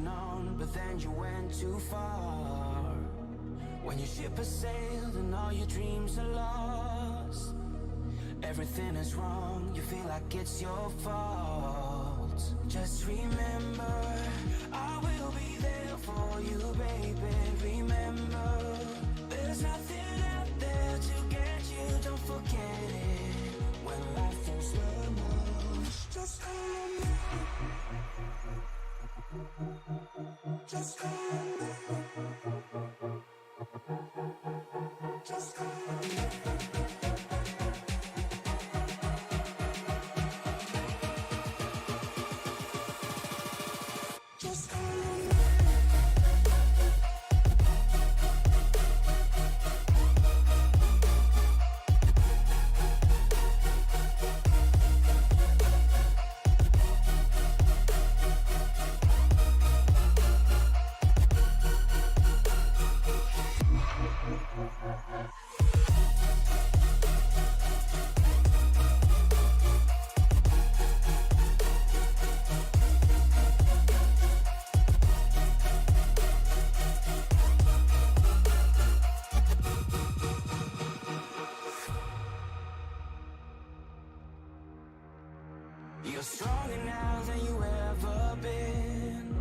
moving on, but then you went too far. When your ship has sailed and all your dreams are lost, everything is wrong, you feel like it's your fault. Just remember, I will be there for you, baby. Remember, there's nothing out there to get you, don't forget it. When life feels lemons, just call me. Just call me. Just call me. Just call me. You're stronger now than you ever been.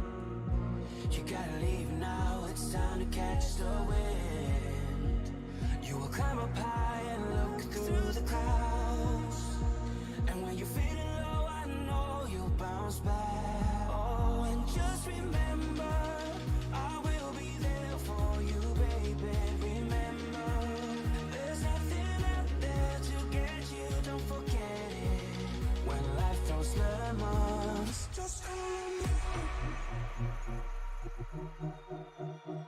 You gotta leave now, it's time to catch the wind. You will climb up high and look through the clouds, and when you're feeling low, I know you'll bounce back. Oh, and just remember, I will be there for you, baby. Remember, there's nothing out there to get you, don't forget it. When life throws lemons, just call me.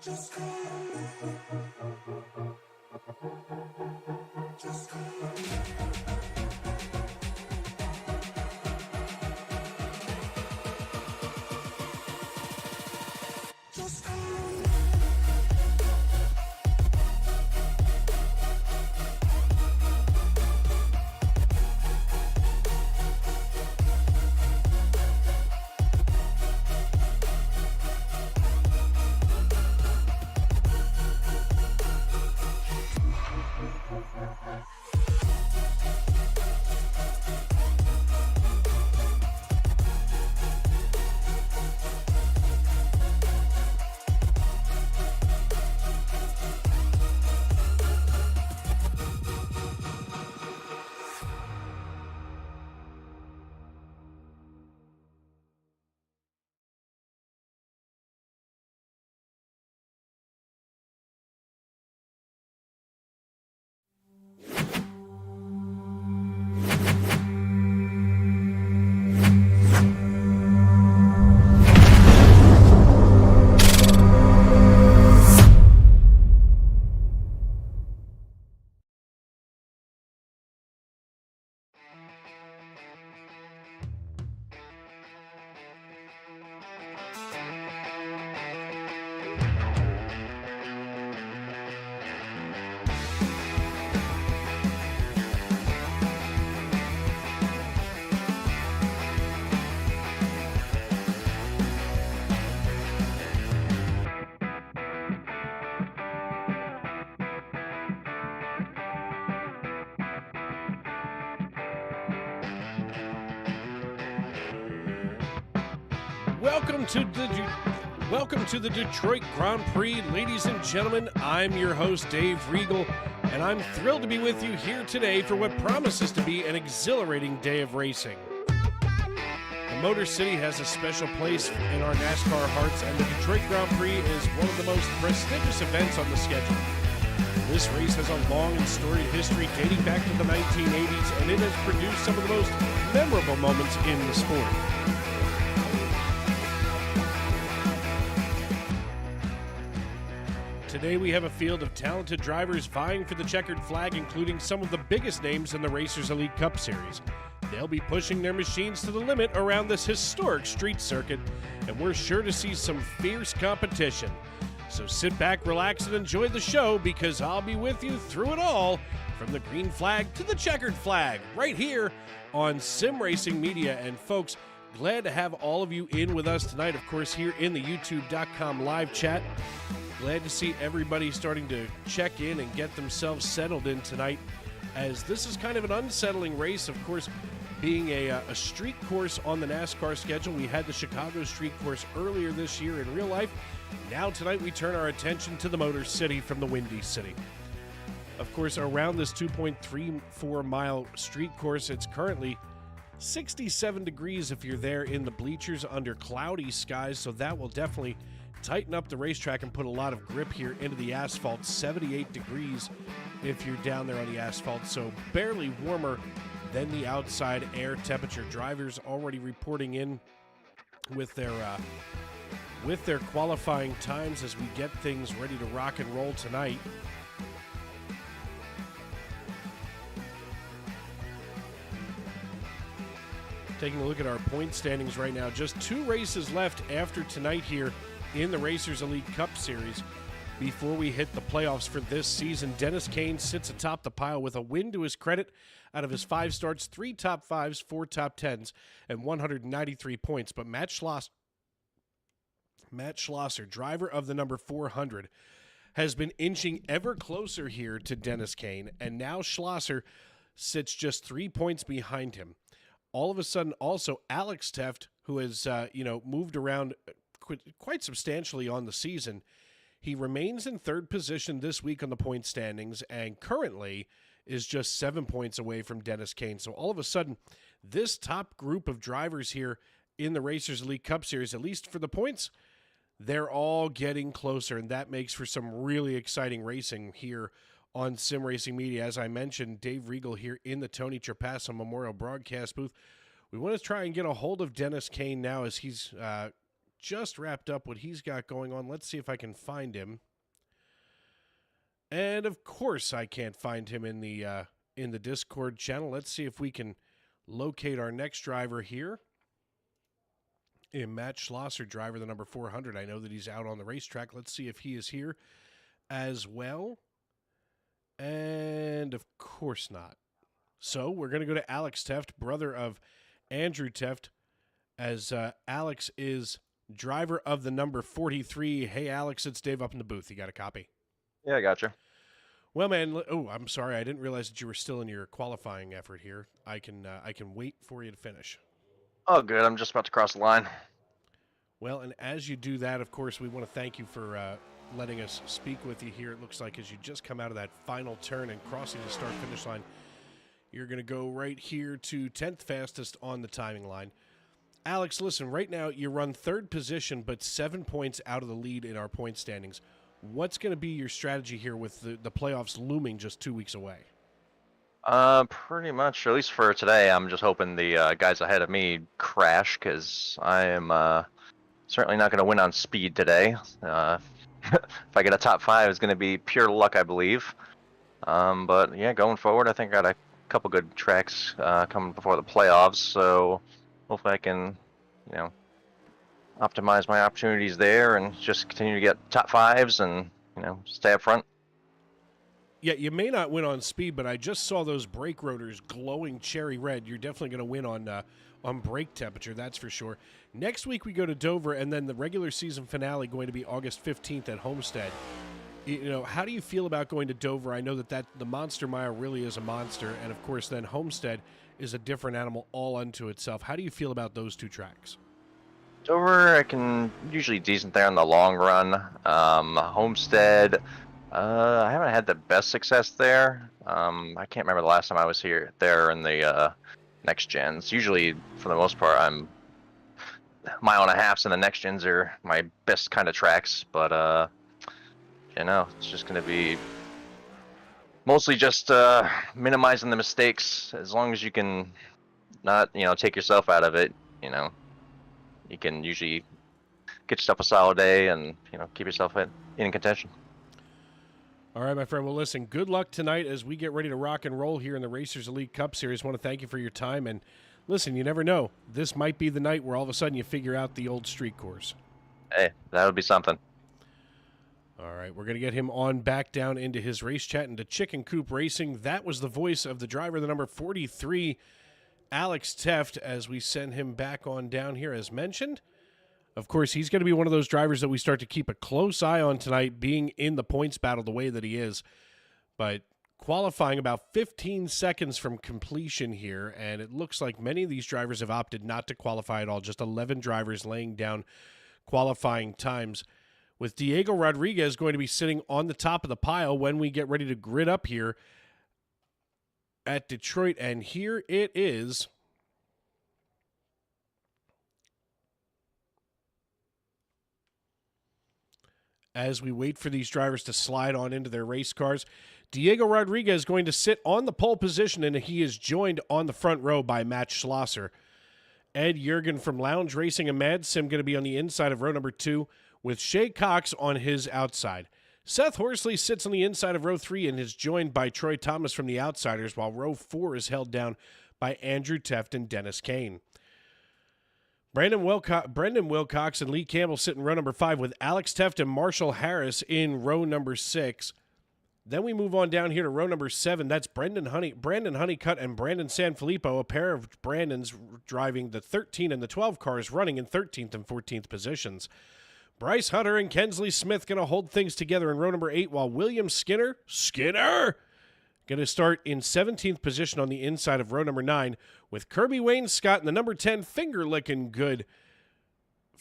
Just call me. Just call me. Just call me. Welcome to the Detroit Grand Prix, ladies and gentlemen. I'm your host, Dave Regal, and I'm thrilled to be with you here today for what promises to be an exhilarating day of racing. The Motor City has a special place in our NASCAR hearts, and the Detroit Grand Prix is one of the most prestigious events on the schedule. This race has a long and storied history dating back to the 1980s, and it has produced some of the most memorable moments in the sport. Today we have a field of talented drivers vying for the checkered flag, including some of the biggest names in the Racers Elite Cup Series. They'll be pushing their machines to the limit around this historic street circuit, and we're sure to see some fierce competition. So sit back, relax, and enjoy the show, because I'll be with you through it all, from the green flag to the checkered flag, right here on Sim Racing Media. And folks, Glad to have all of you in with us tonight, of course, here in the youtube.com live chat. Glad to see everybody starting to check in and get themselves settled in tonight, as this is kind of an unsettling race, of course, being a street course on the NASCAR schedule. We had the Chicago street course earlier this year in real life. Now tonight we turn our attention to the Motor City from the Windy City. Of course, around this 2.34-mile street course, it's currently 67 degrees if you're there in the bleachers under cloudy skies, so that will definitely tighten up the racetrack and put a lot of grip here into the asphalt. 78 degrees if you're down there on the asphalt, so barely warmer than the outside air temperature. Drivers already reporting in with their qualifying times as we get things ready to rock and roll tonight. Taking a look at our point standings right now. Just 2 races left after tonight here in the Racers Elite Cup Series before we hit the playoffs for this season. Dennis Kane sits atop the pile with a win to his credit out of his 5 starts, 3 top 5s, 4 top 10s, and 193 points. But Matt Schlosser, driver of the number 400, has been inching ever closer here to Dennis Kane, and now Schlosser sits just 3 points behind him. All of a sudden, also, Alex Teft, who has moved around quite substantially on the season, he remains in 3rd position this week on the point standings and currently is just 7 points away from Dennis Kane. So all of a sudden, this top group of drivers here in the Racers Elite Cup Series, at least for the points, they're all getting closer, and that makes for some really exciting racing here on Sim Racing Media. As I mentioned, Dave Regal here in the Tony Trapasso Memorial Broadcast booth. We want to try and get a hold of Dennis Kane now as he's just wrapped up what he's got going on. Let's see if I can find him. And of course I can't find him in the Discord channel. Let's see if we can locate our next driver here. Matt Schlosser, driver the number 400. I know that he's out on the racetrack. Let's see if he is here as well. And of course not. So we're going to go to Alex Teft, brother of Andrew Teft, as Alex is driver of the number 43. Hey, Alex, it's Dave up in the booth. You got a copy? Yeah, I got you. Well, man, I'm sorry. I didn't realize that you were still in your qualifying effort here. I can wait for you to finish. Oh, good. I'm just about to cross the line. Well, and as you do that, of course, we want to thank you for letting us speak with you here. It looks like as you just come out of that final turn and crossing the start-finish line, you're going to go right here to 10th fastest on the timing line. Alex, listen, right now you run 3rd position, but 7 points out of the lead in our point standings. What's going to be your strategy here with the playoffs looming just 2 weeks away? Pretty much, at least for today, I'm just hoping the guys ahead of me crash, because I am certainly not going to win on speed today. If I get a top 5, it's going to be pure luck, I believe. But yeah, going forward, I think I got a couple good tracks coming before the playoffs, so hopefully I can, optimize my opportunities there and just continue to get top 5s and, stay up front. Yeah, you may not win on speed, but I just saw those brake rotors glowing cherry red. You're definitely going to win on brake temperature, that's for sure. Next week we go to Dover, and then the regular season finale going to be August 15th at Homestead. How do you feel about going to Dover? I know that the Monster Mile really is a monster, and of course then Homestead is a different animal all unto itself. How do you feel about those 2 tracks? Dover, I can usually decent there in the long run. Homestead, I haven't had the best success there. I can't remember the last time I was there in the Nextgens. Usually, for the most part, I'm 1.5 miles, and the Nextgens are my best kind of tracks. But it's just going to be mostly just minimizing the mistakes. As long as you can not, take yourself out of it, you can usually get yourself a solid day and, keep yourself in contention. All right, my friend. Well, listen, good luck tonight as we get ready to rock and roll here in the Racers Elite Cup Series. I want to thank you for your time. And listen, you never know. This might be the night where all of a sudden you figure out the old street course. Hey, that would be something. All right, we're going to get him on back down into his race chat into Chicken Coop Racing. That was the voice of the driver, the number 43, Alex Teft as we send him back on down here as mentioned. Of course, he's going to be one of those drivers that we start to keep a close eye on tonight, being in the points battle the way that he is. But qualifying about 15 seconds from completion here, and it looks like many of these drivers have opted not to qualify at all. Just 11 drivers laying down qualifying times, with Diego Rodriguez going to be sitting on the top of the pile when we get ready to grid up here at Detroit. And here it is. As we wait for these drivers to slide on into their race cars, Diego Rodriguez is going to sit on the pole position, and he is joined on the front row by Matt Schlosser. Ed Jurgen from Lounge Racing and Mad Sim going to be on the inside of row number 2, with Shay Cox on his outside. Seth Horsley sits on the inside of row 3 and is joined by Troy Thomas from the Outsiders, while row 4 is held down by Andrew Teft and Dennis Kane. Brendan Wilcox and Lee Campbell sit in row number 5, with Alex Teft and Marshall Harris in row number 6. Then we move on down here to row number 7. That's Brandon Honeycutt and Brandon Sanfilippo, a pair of Brandons driving the 13 and the 12 cars, running in 13th and 14th positions. Bryce Hunter and Kensley Smith going to hold things together in row number 8, while William Skinner going to start in 17th position on the inside of row number 9, with Kirby Wayne Scott in the number 10 finger-licking good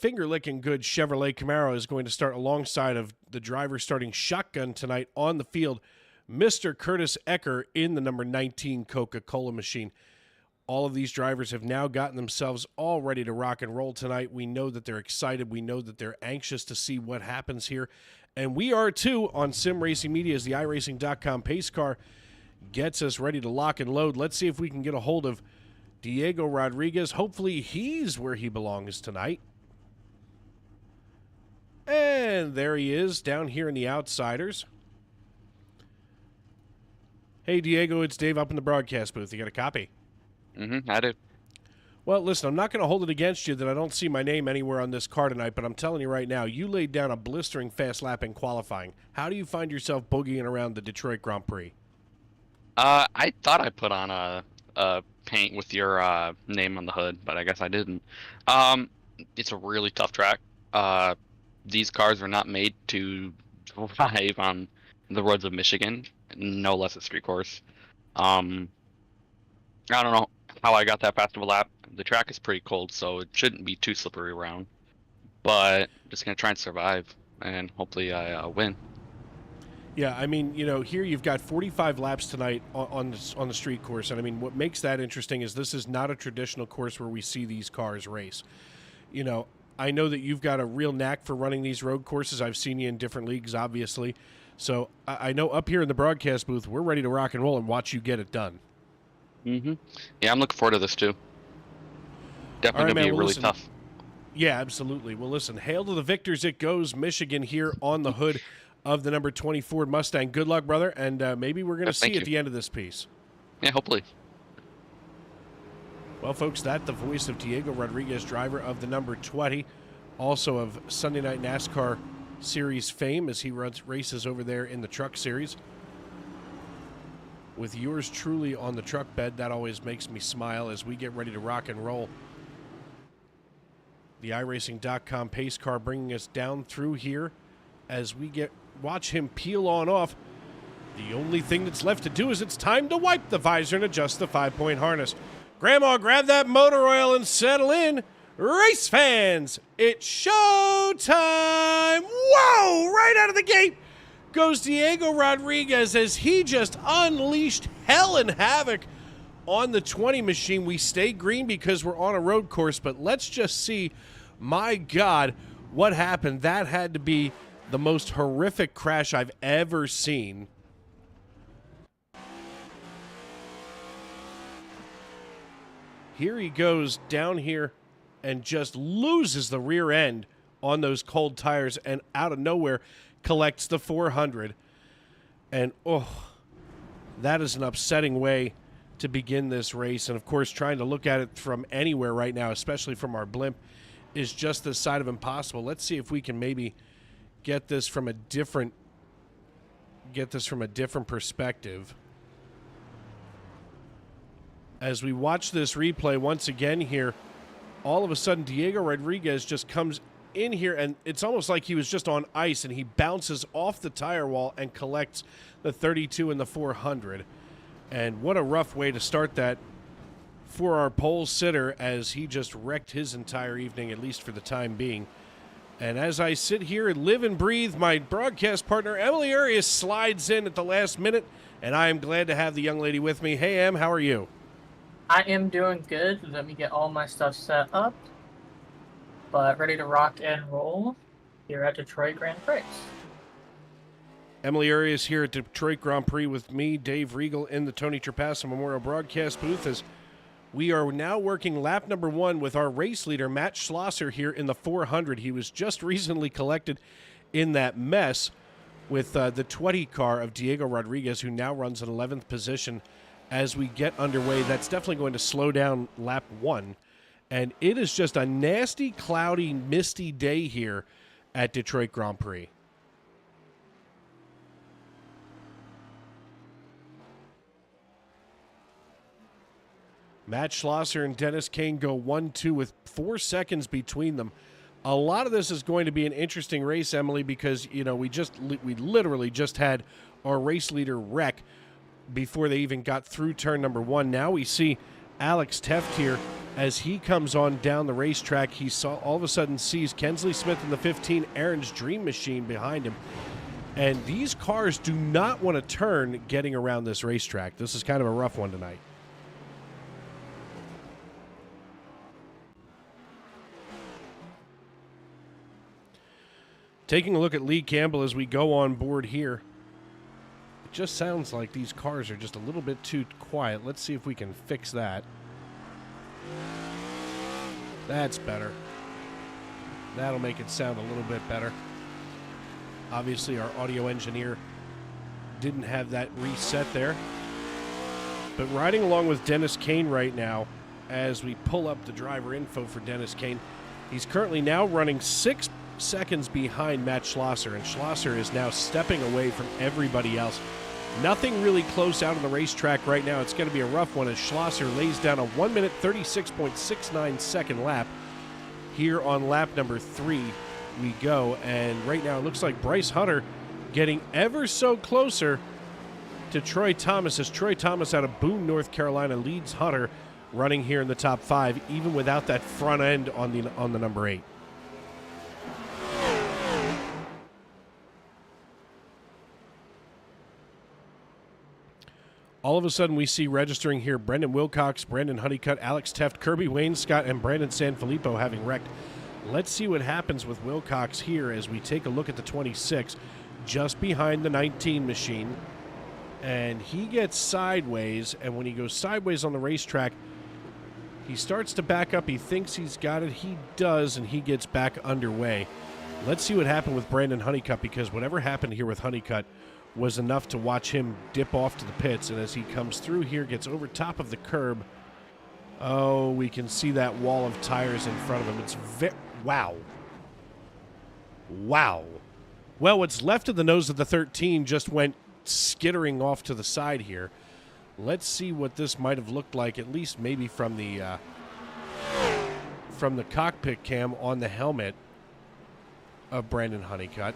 Chevrolet Camaro is going to start alongside of the driver starting shotgun tonight on the field, Mr. Curtis Ecker in the number 19 Coca-Cola machine. All of these drivers have now gotten themselves all ready to rock and roll tonight. We know that they're excited. We know that they're anxious to see what happens here. And we are too on Sim Racing Media as the iRacing.com pace car gets us ready to lock and load. Let's see if we can get a hold of Diego Rodriguez. Hopefully he's where he belongs tonight. And there he is down here in the Outsiders. Hey, Diego, it's Dave up in the broadcast booth. You got a copy? I do. Well, listen, I'm not going to hold it against you that I don't see my name anywhere on this car tonight, but I'm telling you right now, you laid down a blistering fast lap in qualifying. How do you find yourself boogieing around the Detroit Grand Prix? I thought I put on a paint with your name on the hood, but I guess I didn't. It's a really tough track. These cars are not made to drive on the roads of Michigan, no less a street course. I don't know how I got that fast of a lap. The track is pretty cold, so it shouldn't be too slippery around. But just going to try and survive, and hopefully I win. Yeah, I mean, you know, here you've got 45 laps tonight on the street course, and I mean, what makes that interesting is this is not a traditional course where we see these cars race. You know, I know that you've got a real knack for running these road courses. I've seen you in different leagues, obviously. So I know up here in the broadcast booth, we're ready to rock and roll and watch you get it done. Yeah, I'm looking forward to this too. Definitely going to be really tough. Yeah, absolutely. Well, listen, hail to the victors it goes. Michigan here on the hood of the number 20 Ford Mustang. Good luck, brother, and maybe we're going to see you at the end of this piece. Yeah, hopefully. Well, folks, that's the voice of Diego Rodriguez, driver of the number 20, also of Sunday Night NASCAR Series fame as he races over there in the Truck Series. With yours truly on the truck bed, that always makes me smile as we get ready to rock and roll. The iRacing.com pace car bringing us down through here as we watch him peel on off. The only thing that's left to do is it's time to wipe the visor and adjust the 5-point harness. Grandma, grab that motor oil and settle in. Race fans, it's show time! Whoa! Right out of the gate goes Diego Rodriguez as he just unleashed hell and havoc on the 20 machine. We stay green because we're on a road course, but let's just see, my God, what happened. That had to be the most horrific crash I've ever seen. Here he goes down here and just loses the rear end on those cold tires and out of nowhere collects the 400. And, oh, that is an upsetting way to begin this race. And, of course, trying to look at it from anywhere right now, especially from our blimp, is just this side of impossible. Let's see if we can maybe get this from a different perspective. As we watch this replay once again here, all of a sudden Diego Rodriguez just comes in here, and it's almost like he was just on ice, and he bounces off the tire wall and collects the 32 and the 400. And what a rough way to start that for our pole sitter, as he just wrecked his entire evening, at least for the time being. And as I sit here and live and breathe, my broadcast partner, Emily Arias, slides in at the last minute, and I am glad to have the young lady with me. Hey, Em, how are you? I am doing good. Let me get all my stuff set up. But ready to rock and roll here at Detroit Grand Prix. Emily Arias here at Detroit Grand Prix with me, Dave Regal, in the Tony Trapasso Memorial Broadcast booth, as we are now working lap number 1 with our race leader, Matt Schlosser, here in the 400. He was just recently collected in that mess with the 20 car of Diego Rodriguez, who now runs in 11th position. As we get underway, that's definitely going to slow down lap 1. And it is just a nasty, cloudy, misty day here at Detroit Grand Prix. Matt Schlosser and Dennis Kane go 1-2 with 4 seconds between them. A lot of this is going to be an interesting race, Emily, because, you know, we literally just had our race leader wreck before they even got through turn number 1. Now we see Alex Teft here as he comes on down the racetrack. He all of a sudden sees Kensley Smith in the 15, Aaron's Dream Machine behind him. And these cars do not want to turn getting around this racetrack. This is kind of a rough one tonight. Taking a look at Lee Campbell as we go on board here. It just sounds like these cars are just a little bit too quiet. Let's see if we can fix that. That's better. That'll make it sound a little bit better. Obviously, our audio engineer didn't have that reset there. But riding along with Dennis Kane right now, as we pull up the driver info for Dennis Kane, he's currently now running 6 seconds behind Matt Schlosser, and Schlosser is now stepping away from everybody else. Nothing really close out on the racetrack right now. It's going to be a rough one as Schlosser lays down a 1 minute 36.69 second lap. Here on lap number 3 we go, and right now it looks like Bryce Hunter getting ever so closer to Troy Thomas, as Troy Thomas out of Boone, North Carolina leads Hunter, running here in the top 5, even without that front end on the number 8. All of a sudden, we see registering here Brendan Wilcox, Brandon Honeycutt, Alex Teft, Kirby Wayne Scott, and Brandon Sanfilippo having wrecked. Let's see what happens with Wilcox here as we take a look at the 26, just behind the 19 machine. And he gets sideways, and when he goes sideways on the racetrack, he starts to back up. He thinks he's got it. He does, and he gets back underway. Let's see what happened with Brandon Honeycutt, because whatever happened here with Honeycutt was enough to watch him dip off to the pits. And as he comes through here, gets over top of the curb. Oh, we can see that wall of tires in front of him. It's wow. Wow. Well, what's left of the nose of the 13 just went skittering off to the side here. Let's see what this might have looked like, at least maybe from the cockpit cam on the helmet of Brandon Honeycutt.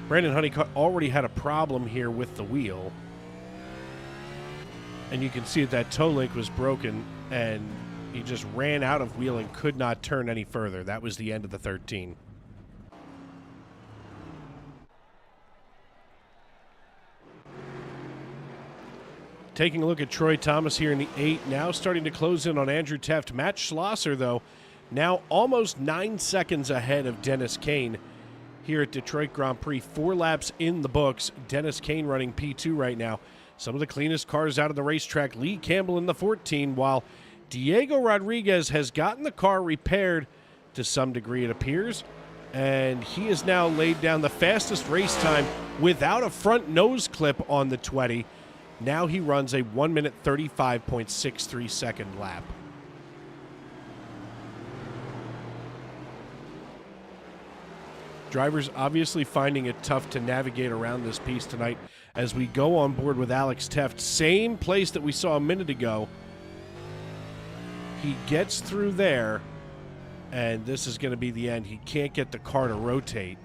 Brandon Honeycutt already had a problem here with the wheel. And you can see that toe link was broken, and he just ran out of wheel and could not turn any further. That was the end of the 13. Taking a look at Troy Thomas here in the 8, now starting to close in on Andrew Teft. Matt Schlosser, though, now almost 9 seconds ahead of Dennis Kane here at Detroit Grand Prix. 4 laps in the books. Dennis Kane running P2 right now. Some of the cleanest cars out of the racetrack. Lee Campbell in the 14, while Diego Rodriguez has gotten the car repaired to some degree, it appears. And he has now laid down the fastest race time without a front nose clip on the 20. Now he runs a 1 minute 35.63 second lap. Drivers obviously finding it tough to navigate around this piece tonight, as we go on board with Alex Teft. Same place that we saw a minute ago. He gets through there, and this is going to be the end. He can't get the car to rotate.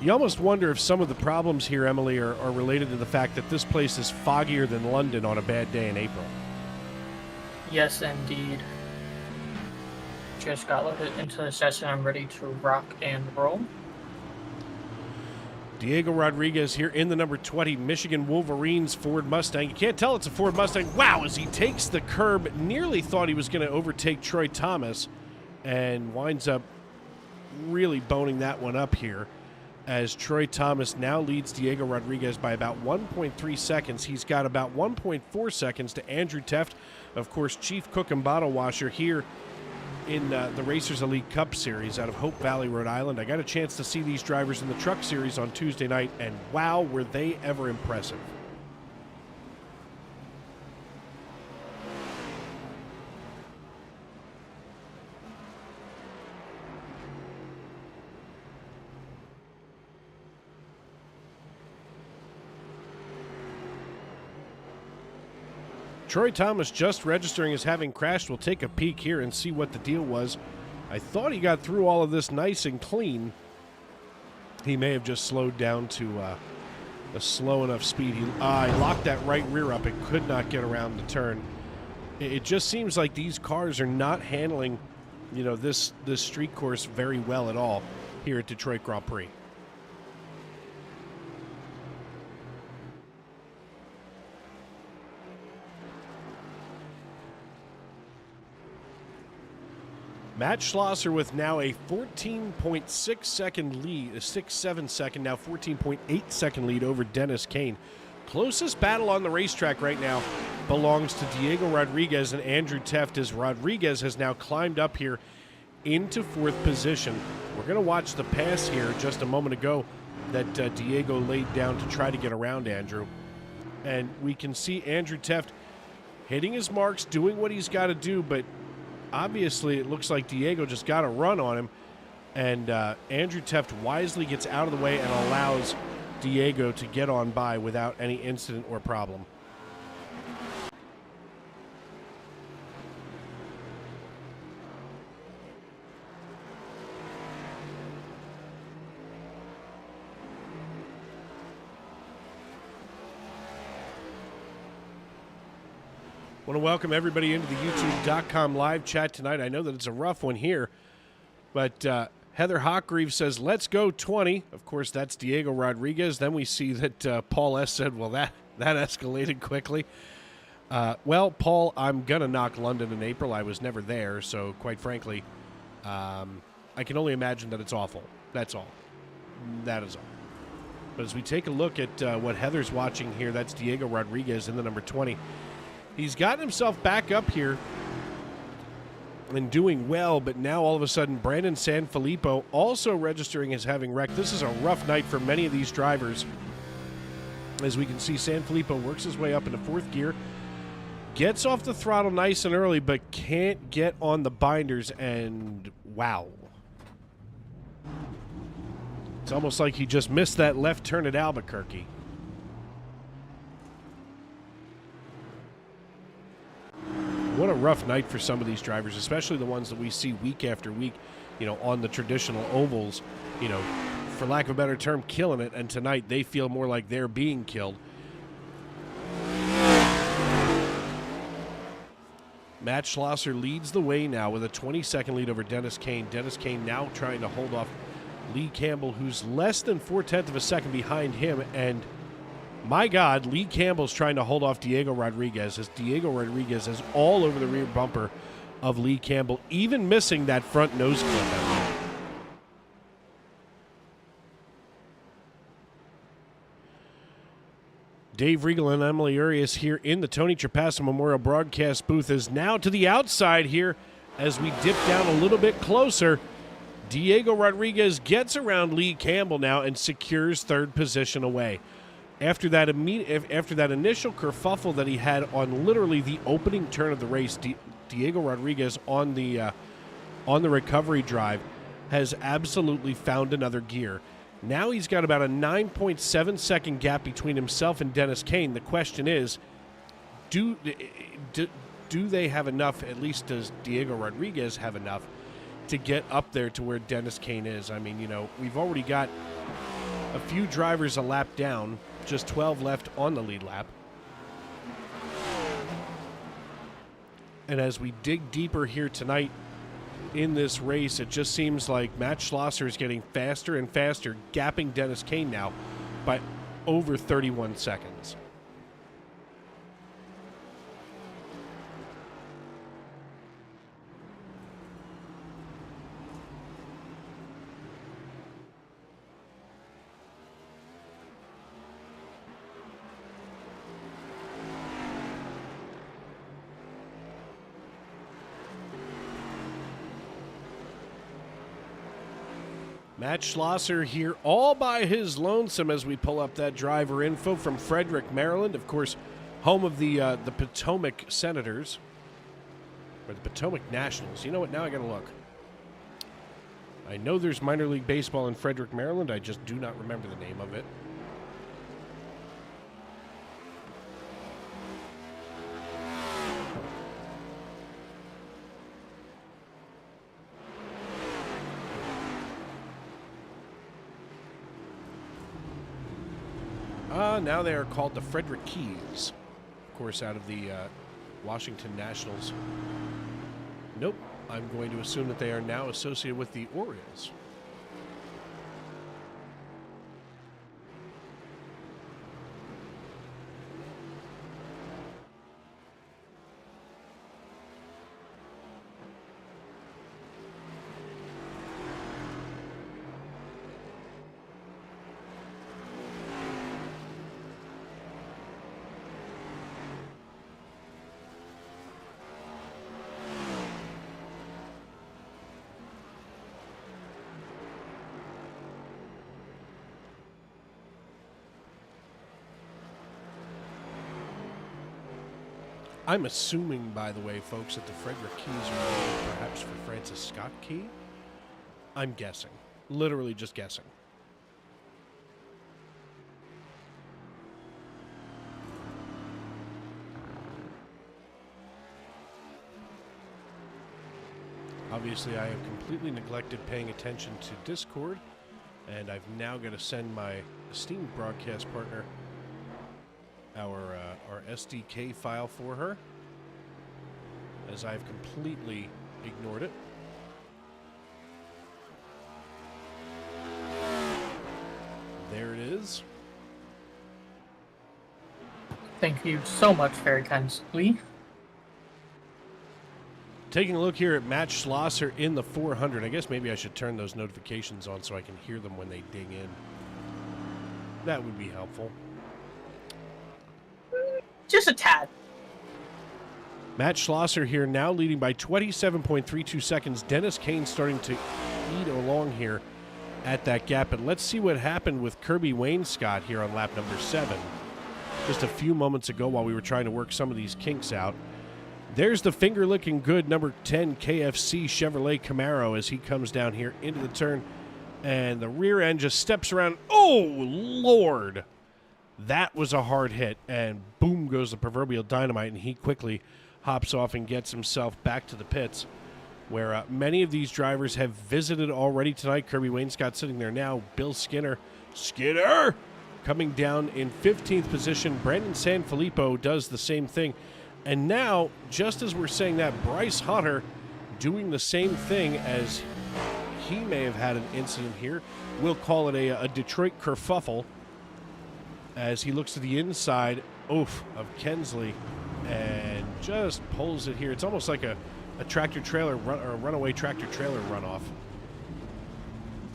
You almost wonder if some of the problems here, Emily, are related to the fact that this place is foggier than London on a bad day in April. Yes, indeed. Just got loaded into the session. I'm ready to rock and roll. Diego Rodriguez here in the number 20 Michigan Wolverines Ford Mustang. You can't tell it's a Ford Mustang. Wow, as he takes the curb, nearly thought he was going to overtake Troy Thomas and winds up really boning that one up here, as Troy Thomas now leads Diego Rodriguez by about 1.3 seconds. He's got about 1.4 seconds to Andrew Teft, of course, chief cook and bottle washer here in the Racers Elite Cup Series out of Hope Valley, Rhode Island. I got a chance to see these drivers in the Truck Series on Tuesday night, and wow, were they ever impressive. Troy Thomas just registering as having crashed. We'll take a peek here and see what the deal was. I thought he got through all of this nice and clean. He may have just slowed down to a slow enough speed. He locked that right rear up and could not get around the turn. It just seems like these cars are not handling, this street course very well at all here at Detroit Grand Prix. Matt Schlosser with now a 14.6 second lead, a 6-7 second, now 14.8 second lead over Dennis Kane. Closest battle on the racetrack right now belongs to Diego Rodriguez and Andrew Teft, as Rodriguez has now climbed up here into fourth position. We're going to watch the pass here just a moment ago that Diego laid down to try to get around Andrew. And we can see Andrew Teft hitting his marks, doing what he's got to do, but obviously, it looks like Diego just got a run on him, and Andrew Teft wisely gets out of the way and allows Diego to get on by without any incident or problem. I want to welcome everybody into the YouTube.com live chat tonight. I know that it's a rough one here, but Heather Hockgreave says, let's go 20. Of course, that's Diego Rodriguez. Then we see that Paul S. said, well, that escalated quickly. Well, Paul, I'm going to knock London in April. I was never there, so quite frankly, I can only imagine that it's awful. That's all. That is all. But as we take a look at what Heather's watching here, that's Diego Rodriguez in the number 20. He's gotten himself back up here and doing well, but now all of a sudden Brandon Sanfilippo also registering as having wrecked. This is a rough night for many of these drivers. As we can see, Sanfilippo works his way up into fourth gear, gets off the throttle nice and early, but can't get on the binders, and wow. It's almost like he just missed that left turn at Albuquerque. What a rough night for some of these drivers, especially the ones that we see week after week, on the traditional ovals, for lack of a better term, killing it. And tonight they feel more like they're being killed. Matt Schlosser leads the way now with a 20-second lead over Dennis Kane. Dennis Kane now trying to hold off Lee Campbell, who's less than 4/10 of a second behind him. And my God, Lee Campbell's trying to hold off Diego Rodriguez, as Diego Rodriguez is all over the rear bumper of Lee Campbell, even missing that front nose clip. Dave Regal and Emily Urias here in the Tony Trapasso Memorial Broadcast booth is now to the outside here as we dip down a little bit closer. Diego Rodriguez gets around Lee Campbell now and secures third position away. After that initial kerfuffle that he had on literally the opening turn of the race, Diego Rodriguez on the recovery drive has absolutely found another gear. Now he's got about a 9.7 second gap between himself and Dennis Kane. The question is, do they have enough, at least does Diego Rodriguez have enough to get up there to where Dennis Kane is? I mean, you know, we've already got a few drivers a lap down, just 12 left on the lead lap. And as we dig deeper here tonight in this race, it just seems like Matt Schlosser is getting faster and faster, gapping Dennis Kane now by over 31 seconds. Matt Schlosser here all by his lonesome as we pull up that driver info from Frederick, Maryland. Of course, home of the Potomac Senators. Or the Potomac Nationals. You know what? Now I got to look. I know there's minor league baseball in Frederick, Maryland. I just do not remember the name of it. Now they are called the Frederick Keys. Of course, out of the Washington Nationals. Nope. I'm going to assume that they are now associated with the Orioles. I'm assuming, by the way, folks, that the Frederick Keys are named perhaps for Francis Scott Key. I'm guessing. Literally just guessing. Obviously, I have completely neglected paying attention to Discord, and I've now got to send my esteemed broadcast partner our SDK file for her, as I've completely ignored it. There it is. Thank you so much, very kindly. Taking a look here at Matt Schlosser in the 400. I guess maybe I should turn those notifications on so I can hear them when they ding in. That would be helpful. Just a tad. Matt Schlosser here now leading by 27.32 seconds. Dennis Kane starting to eat along here at that gap. And let's see what happened with Kirby Wainscott here on lap number 7. Just a few moments ago while we were trying to work some of these kinks out. There's the finger-licking good number 10 KFC Chevrolet Camaro as he comes down here into the turn. And the rear end just steps around. Oh, Lord! That was a hard hit, and boom goes the proverbial dynamite, and he quickly hops off and gets himself back to the pits, where many of these drivers have visited already tonight. Kirby Wainscott sitting there now. Bill Skinner coming down in 15th position. Brandon Sanfilippo does the same thing. And now, just as we're saying that, Bryce Hunter doing the same thing, as he may have had an incident here. We'll call it a Detroit kerfuffle, as he looks to the inside of Kensley and just pulls it here. It's almost like a tractor trailer run, or a runaway tractor trailer runoff.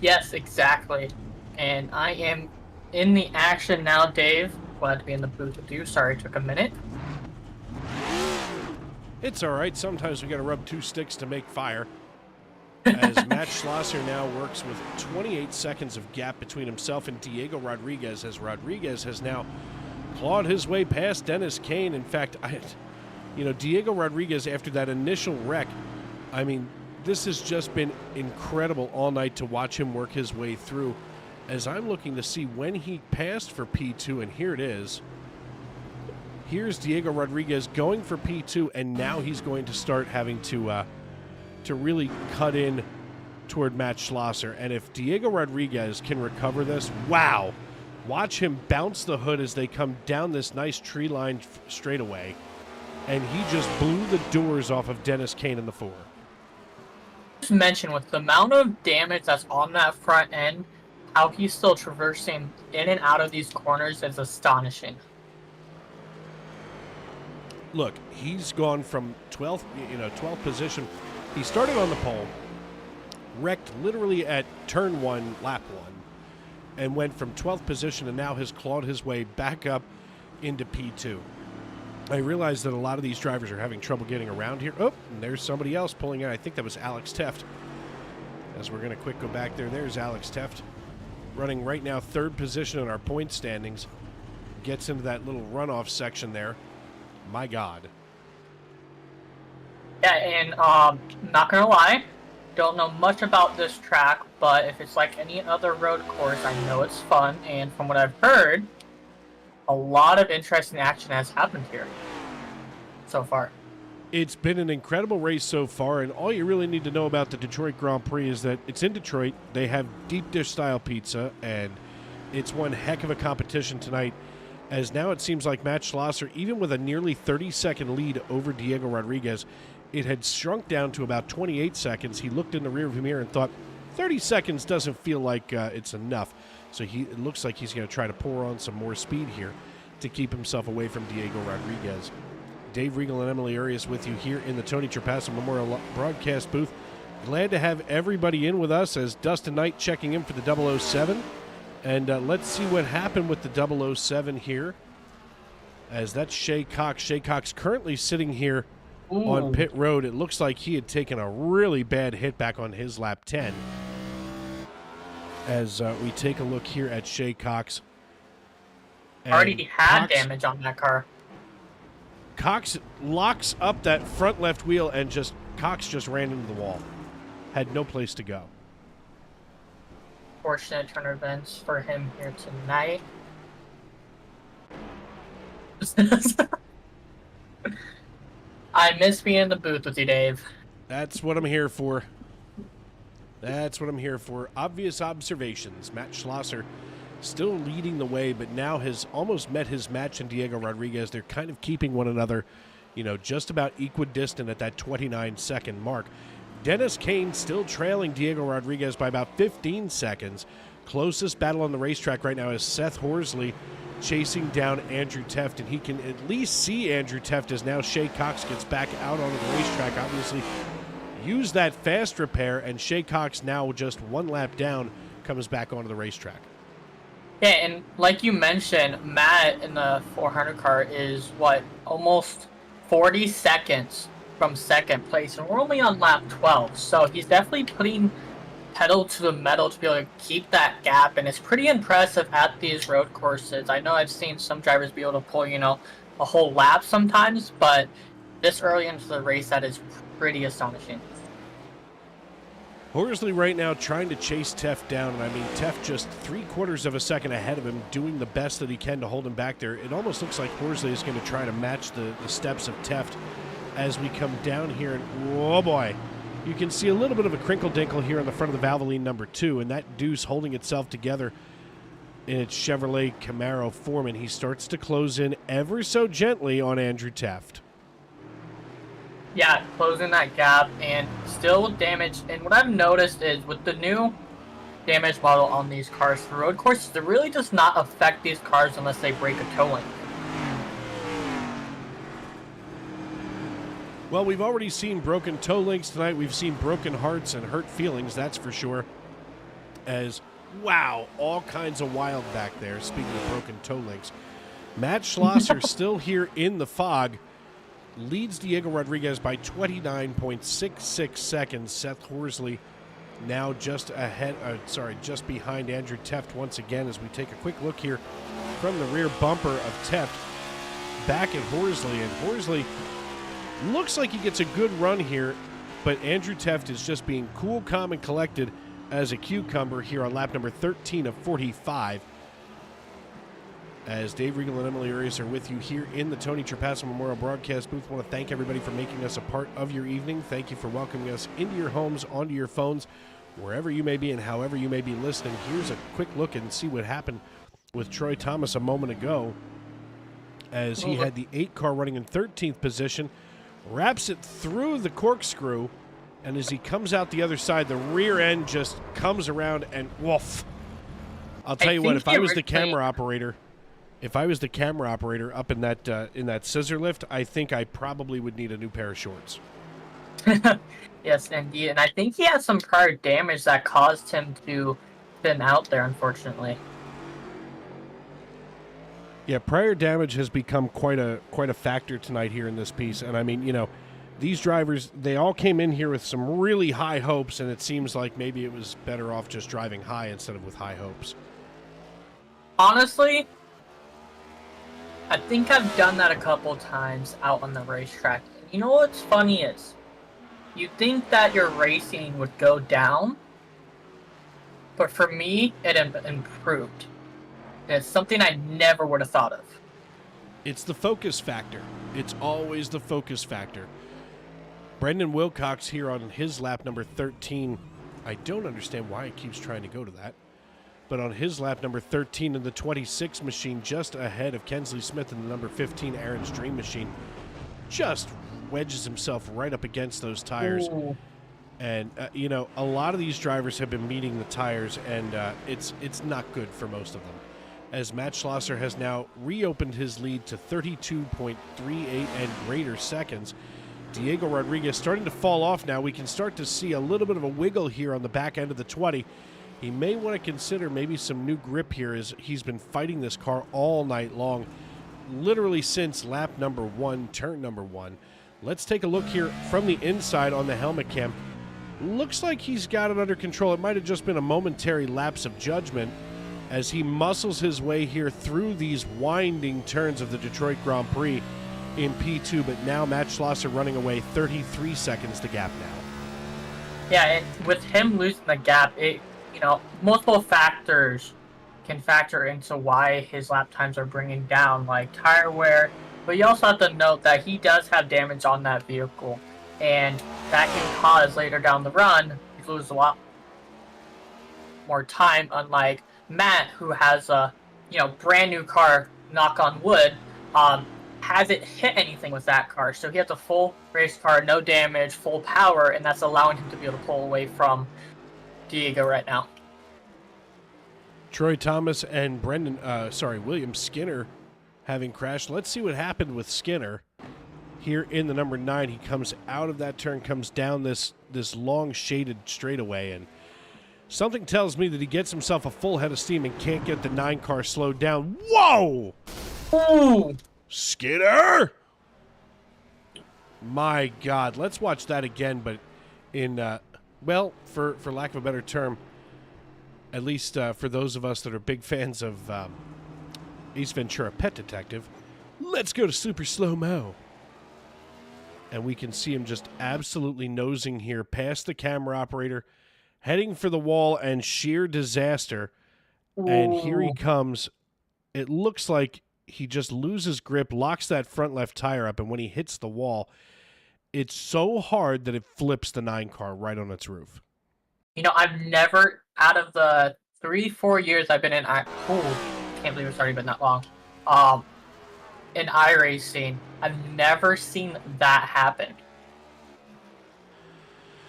Yes, exactly. And I am in the action now, Dave. Glad to be in the booth with you. Sorry it took a minute. It's all right. Sometimes we got to rub two sticks to make fire. As Matt Schlosser now works with 28 seconds of gap between himself and Diego Rodriguez, as Rodriguez has now clawed his way past Dennis Kane. In fact, Diego Rodriguez, after that initial wreck, I mean, this has just been incredible all night to watch him work his way through. as I'm looking to see when he passed for P2, and here it is. Here's Diego Rodriguez going for P2, and now he's going to start having to really cut in toward Matt Schlosser. And if Diego Rodriguez can recover this, wow. Watch him bounce the hood as they come down this nice tree-lined straightaway. And he just blew the doors off of Dennis Kane in the 4. Just mention, with the amount of damage that's on that front end, how he's still traversing in and out of these corners is astonishing. Look, he's gone from 12th position. He started on the pole, wrecked literally at turn 1, lap 1, and went from 12th position and now has clawed his way back up into P2. I realize that a lot of these drivers are having trouble getting around here. Oh, and there's somebody else pulling in. I think that was Alex Teft. As we're going to quick go back there, there's Alex Teft, running right now 3rd position in our point standings. Gets into that little runoff section there. My God. Yeah, and not gonna lie, don't know much about this track, but if it's like any other road course, I know it's fun, and from what I've heard, a lot of interesting action has happened here so far. It's been an incredible race so far, and all you really need to know about the Detroit Grand Prix is that it's in Detroit. They have deep dish style pizza, and it's one heck of a competition tonight, as now it seems like Matt Schlosser, even with a nearly 30-second lead over Diego Rodriguez, it had shrunk down to about 28 seconds. He looked in the rearview mirror and thought, 30 seconds doesn't feel like it's enough. So it looks like he's going to try to pour on some more speed here to keep himself away from Diego Rodriguez. Dave Regal and Emily Arias with you here in the Tony Trapasso Memorial Broadcast booth. Glad to have everybody in with us as Dustin Knight checking in for the 007. And let's see what happened with the 007 here, as that's Shay Cox. Shay Cox currently sitting here on pit road. It looks like he had taken a really bad hit back on his lap 10. As we take a look here at Shay Cox. And Already had Cox, damage on that car. Cox locks up that front left wheel, and Cox just ran into the wall. Had no place to go. Fortunate turn of events for him here tonight. I miss being in the booth with you, Dave. That's what I'm here for. That's what I'm here for. Obvious observations. Matt Schlosser still leading the way, but now has almost met his match in Diego Rodriguez. They're kind of keeping one another, just about equidistant at that 29-second mark. Dennis Kane still trailing Diego Rodriguez by about 15 seconds. Closest battle on the racetrack right now is Seth Horsley chasing down Andrew Teft, and he can at least see Andrew Teft as now Shay Cox gets back out onto the racetrack. Obviously, use that fast repair, and Shay Cox now just one lap down comes back onto the racetrack. Yeah, and like you mentioned, Matt in the 400 car is, almost 40 seconds from second place, and we're only on lap 12, so he's definitely putting pedal to the metal to be able to keep that gap, and it's pretty impressive at these road courses. I know I've seen some drivers be able to pull, a whole lap sometimes, but this early into the race, that is pretty astonishing. Horsley right now trying to chase Teft down, and Teft just 3/4 of a second ahead of him, doing the best that he can to hold him back there. It almost looks like Horsley is going to try to match the steps of Teft as we come down here, and oh boy, you can see a little bit of a crinkle-dinkle here on the front of the Valvoline number 2, and that deuce holding itself together in its Chevrolet Camaro form, and he starts to close in ever so gently on Andrew Teft. Yeah, closing that gap, and still with damage. And what I've noticed is with the new damage model on these cars, the road courses, it really does not affect these cars unless they break a toe link. Well, we've already seen broken toe links tonight. We've seen broken hearts and hurt feelings, that's for sure. As, wow, all kinds of wild back there, speaking of broken toe links. Matt Schlosser still here in the fog, leads Diego Rodriguez by 29.66 seconds. Seth Horsley now just behind Andrew Teft once again, as we take a quick look here from the rear bumper of Teft back at Horsley, and Horsley looks like he gets a good run here, but Andrew Teft is just being cool, calm, and collected as a cucumber here on lap number 13 of 45. As Dave Regal and Emily Arias are with you here in the Tony Trapasso Memorial Broadcast booth, I want to thank everybody for making us a part of your evening. Thank you for welcoming us into your homes, onto your phones, wherever you may be and however you may be listening. Here's a quick look and see what happened with Troy Thomas a moment ago, as he had the 8 car running in 13th position, wraps it through the corkscrew, and as he comes out the other side, the rear end just comes around and woof. I'll tell you what, if I was the camera operator up in that scissor lift, I think I probably would need a new pair of shorts. Yes, indeed. And I think he had some prior damage that caused him to spin out there, unfortunately. Yeah, prior damage has become quite a factor tonight here in this piece. And I mean, you know, these drivers, they all came in here with some really high hopes, and it seems like maybe it was better off just driving high instead of with high hopes. Honestly, I think I've done that a couple times out on the racetrack. You know what's funny is, you think that your racing would go down, but for me, it improved. It's something I never would have thought of. It's the focus factor. It's always the focus factor. Brendan Wilcox here on his lap number 13. I don't understand why he keeps trying to go to that. But on his lap number 13 in the 26 machine, just ahead of Kensley Smith in the number 15 Aaron's Dream machine, just wedges himself right up against those tires. Ooh. And, you know, a lot of these drivers have been meeting the tires, and it's not good for most of them. As Matt Schlosser has now reopened his lead to 32.38 and greater seconds. Diego Rodriguez starting to fall off now. We can start to see a little bit of a wiggle here on the back end of the 20. He may want to consider maybe some new grip here, as he's been fighting this car all night long, literally since lap number 1, turn number 1. Let's take a look here from the inside on the helmet cam. Looks like he's got it under control. It might have just been a momentary lapse of judgment as he muscles his way here through these winding turns of the Detroit Grand Prix in P2, but now Matt Schlosser running away 33 seconds to gap now. Yeah, with him losing the gap, multiple factors can factor into why his lap times are bringing down, like tire wear, but you also have to note that he does have damage on that vehicle, and that can cause later down the run, he loses a lot more time, unlike Matt, who has a brand new car, knock on wood, hasn't hit anything with that car. So he has a full race car, no damage, full power, and that's allowing him to be able to pull away from Diego right now. Troy Thomas and William Skinner having crashed. Let's see what happened with Skinner here in the number 9. He comes out of that turn, comes down this long shaded straightaway, and something tells me that he gets himself a full head of steam and can't get the 9 car slowed down. Whoa! Ooh! Skinner! My God, let's watch that again, but in, for lack of a better term, at least for those of us that are big fans of Ace Ventura Pet Detective, let's go to super slow-mo. And we can see him just absolutely nosing here past the camera operator, heading for the wall and sheer disaster. Ooh. And here he comes. It looks like he just loses grip, locks that front left tire up, and when he hits the wall, it's so hard that it flips the 9 car right on its roof. I've never, out of the 3-4 years I've been in, can't believe it's already been that long, in iRacing, I've never seen that happen.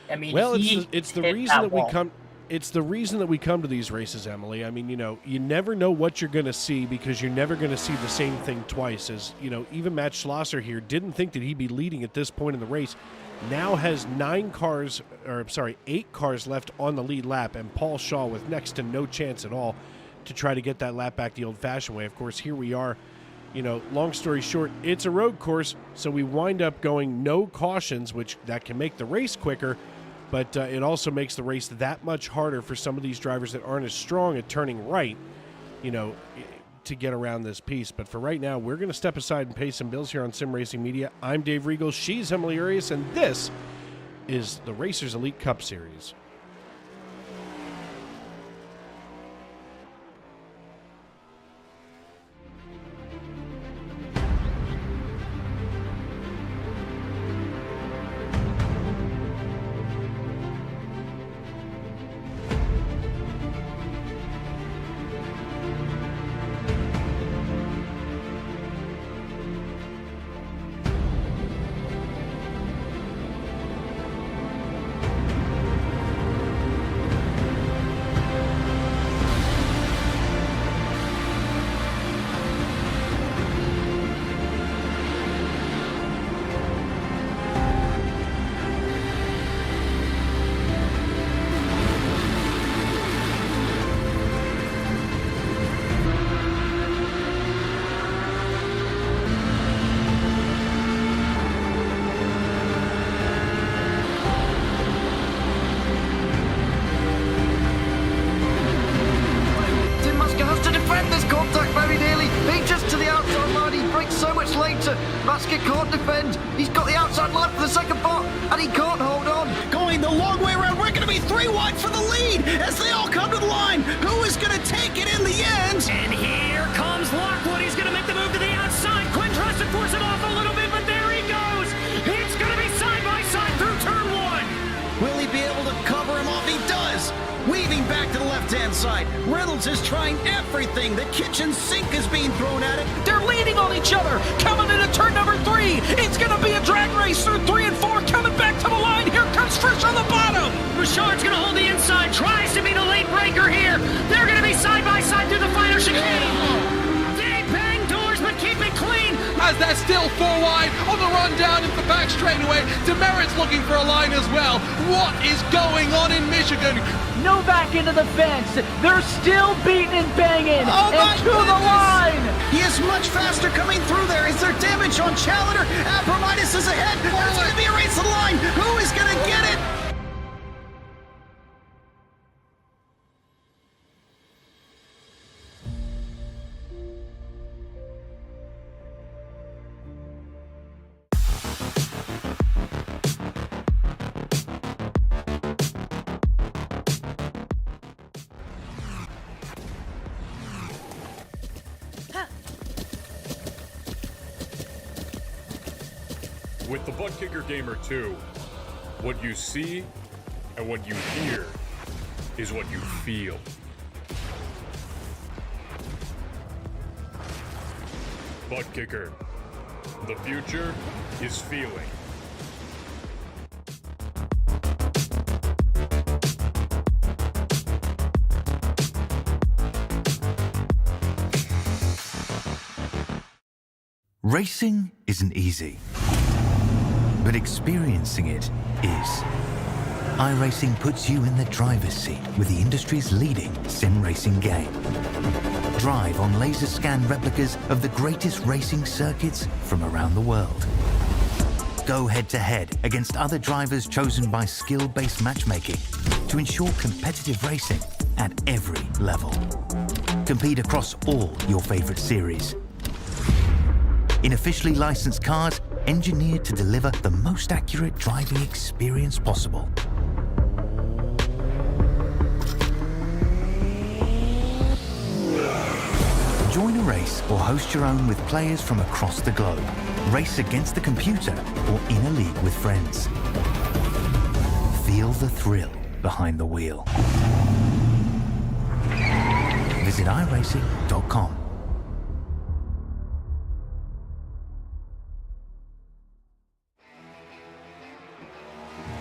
I mean, well, it's the reason that we come. It's the reason that we come to these races, Emily. I mean, you never know what you're going to see, because you're never going to see the same thing twice. As even Matt Schlosser here didn't think that he'd be leading at this point in the race. Now has 8 cars left on the lead lap, and Paul Shaw with next to no chance at all to try to get that lap back the old-fashioned way. Of course, here we are. Long story short, it's a road course, so we wind up going no cautions, which that can make the race quicker. But it also makes the race that much harder for some of these drivers that aren't as strong at turning right, to get around this piece. But for right now, we're going to step aside and pay some bills here on Sim Racing Media. I'm Dave Regal, she's Emily Arias, and this is the Racers Elite Cup Series. computer. Vasquez can't defend. He's got the outside line for the second part, and he can't hold on. Going the long way around. We're going to be 3 wide for the lead as they all come to the line. Who is going to take it in the end? And here comes Lockwood. He's going to make the move to the outside. Quinn tries to force him off a little bit, but there he goes. It's going to be side by side through turn 1. Will he be able to cover him off? He does. Weaving back to the left-hand side. Reynolds is trying everything. The kitchen sink is being thrown at it. They're leaning on each other. Coming into turn number 3. It's going to be a drag race through 3 and 4. Coming back to the line. Here comes Frisch on the bottom. Richard's going to hold the inside. Tries to be the late breaker here. They're going to be side by side through the final chicane. They bang doors, but keep it clean. As they're still 4 wide on the run down into the back straightaway. Demerit's looking for a line as well. What is going on in Michigan? No back into the fence. They're still beating and banging. Oh and to the line. He is much faster coming through there. Is there damage on Challenger? Abramitis is ahead. There's going to be a race to the line. Who is going to get it? With the Butt Kicker Gamer 2, what you see and what you hear is what you feel. Butt Kicker. The future is feeling. Racing isn't easy, but experiencing it is. iRacing puts you in the driver's seat with the industry's leading sim racing game. Drive on laser scan replicas of the greatest racing circuits from around the world. Go head-to-head against other drivers chosen by skill-based matchmaking to ensure competitive racing at every level. Compete across all your favorite series. In officially licensed cars, engineered to deliver the most accurate driving experience possible. Join a race or host your own with players from across the globe. Race against the computer or in a league with friends. Feel the thrill behind the wheel. Visit iRacing.com.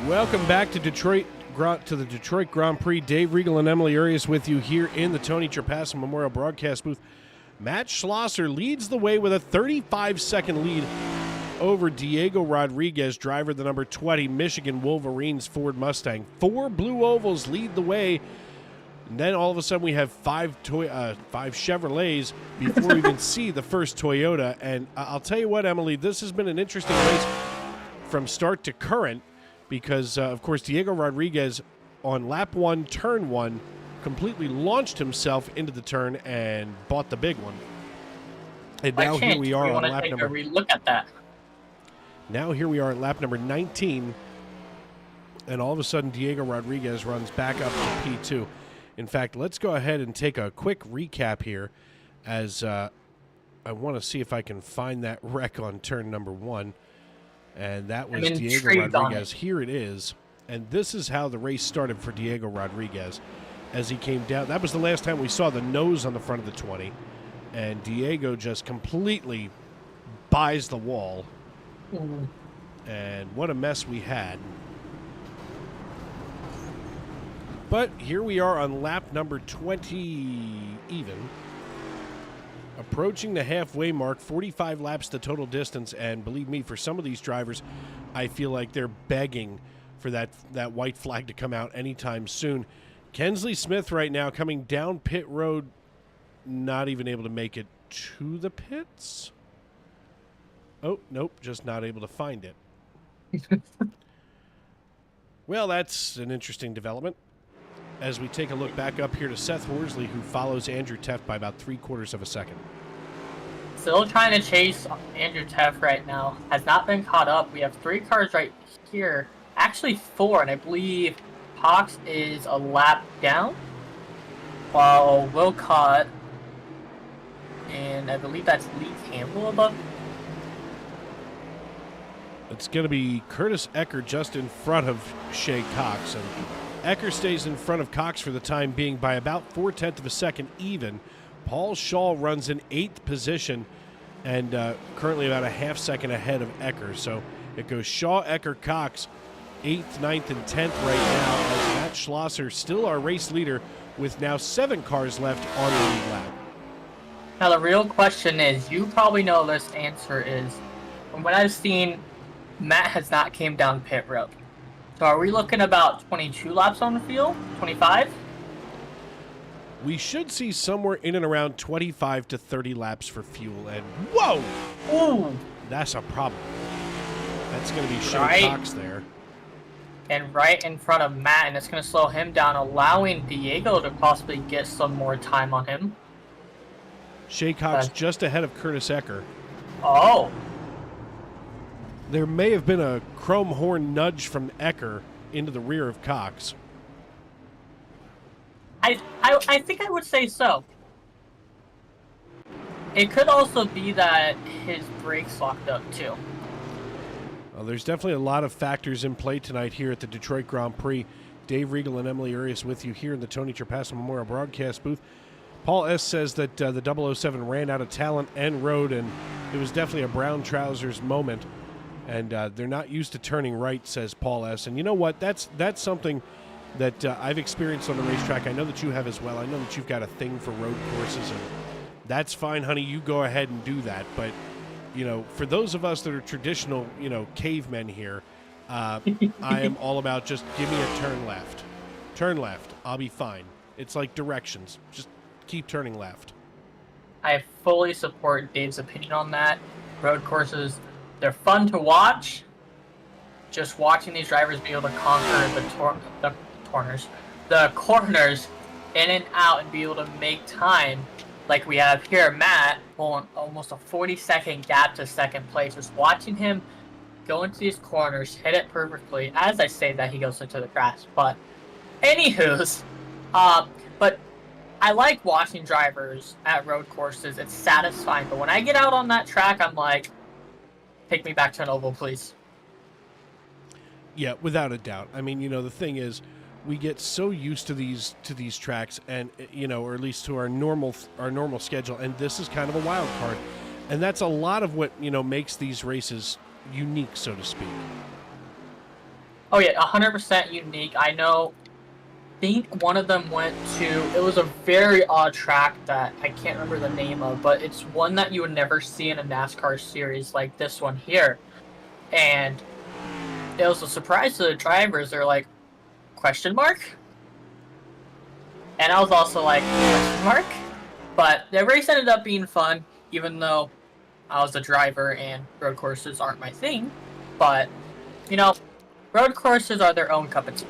Welcome back to the Detroit Grand Prix. Dave Regal and Emily Arias with you here in the Tony Trapasso Memorial Broadcast booth. Matt Schlosser leads the way with a 35-second lead over Diego Rodriguez, driver the number 20 Michigan Wolverines Ford Mustang. 4 blue ovals lead the way. And then all of a sudden we have 5 Chevrolets before we even see the first Toyota. And I'll tell you what, Emily, this has been an interesting race from start to current. Because, of course, Diego Rodriguez on lap 1, turn 1, completely launched himself into the turn and bought the big one. And now here we are on lap number. Look at that. Now here we are at lap number 19, and all of a sudden Diego Rodriguez runs back up to P2. In fact, let's go ahead and take a quick recap here, as I want to see if I can find that wreck on turn number 1. And that was Diego Rodriguez. Here it is. And this is how the race started for Diego Rodriguez as he came down. That was the last time we saw the nose on the front of the 20. And Diego just completely buys the wall. Mm-hmm. And what a mess we had. But here we are on lap number 20 even. Approaching the halfway mark, 45 laps the total distance, and believe me, for some of these drivers, I feel like they're begging for that white flag to come out anytime soon. Kensley Smith right now coming down pit road, not even able to make it to the pits. Oh, nope, just not able to find it. Well, that's an interesting development. As we take a look back up here to Seth Worsley, who follows Andrew Teft by about 3/4 of a second. Still trying to chase Andrew Teff right now. Has not been caught up. We have 3 cars right here. Actually 4, and I believe Cox is a lap down. While Wilcott, and I believe that's Lee Campbell above. It's going to be Curtis Ecker just in front of Shea Cox. And Ecker stays in front of Cox for the time being by about 4/10 of a second even. Paul Shaw runs in 8th position and currently about a half second ahead of Ecker. So it goes Shaw, Ecker, Cox, 8th, 9th, and 10th right now, as Matt Schlosser, still our race leader, with now 7 cars left on the lead lap. Now the real question is, you probably know this answer is, from what I've seen, Matt has not came down pit road. So are we looking about 22 laps on the field? 25? We should see somewhere in and around 25 to 30 laps for fuel. And whoa! Ooh! That's a problem. That's going to be Shea Right. Cox there. And right in front of Matt, and it's going to slow him down, allowing Diego to possibly get some more time on him. Shea Cox just ahead of Curtis Ecker. Oh! There may have been a chrome horn nudge from Ecker into the rear of Cox. I think I would say so. It could also be that his brakes locked up too. Well, there's definitely a lot of factors in play tonight here at the Detroit Grand Prix. Dave Regal and Emily Urias with you here in the Tony Trapasso Memorial Broadcast booth. Paul S. says that the 007 ran out of talent and rode, and it was definitely a brown trousers moment. And they're not used to turning right, says Paul S. And you know what? That's something that I've experienced on the racetrack. I know that you have as well. I know that you've got a thing for road courses, and that's fine, honey. You go ahead and do that. But, you know, for those of us that are traditional, you know, cavemen here, I am all about just give me a turn left. Turn left. I'll be fine. It's like directions. Just keep turning left. I fully support Dave's opinion on that. Road courses, they're fun to watch. Just watching these drivers be able to conquer the corners in and out and be able to make time, like we have here, Matt, pulling almost a 40-second gap to second place. Just watching him go into these corners, hit it perfectly. As I say that, he goes into the grass. But, anywho's, but I like watching drivers at road courses. It's satisfying. But when I get out on that track, I'm like, take me back to an oval, please. Yeah, without a doubt. I mean, you know, the thing is, we get so used to these tracks, and you know, or at least to our normal schedule, and this is kind of a wild card, and that's a lot of what, you know, makes these races unique, so to speak. Oh yeah, 100% unique. I know. I think one of them went to. It was a very odd track that I can't remember the name of, but it's one that you would never see in a NASCAR series like this one here, and it was a surprise to the drivers. They're like, question mark? And I was also like, question mark? But the race ended up being fun, even though I was a driver and road courses aren't my thing. But, you know, road courses are their own cup of tea.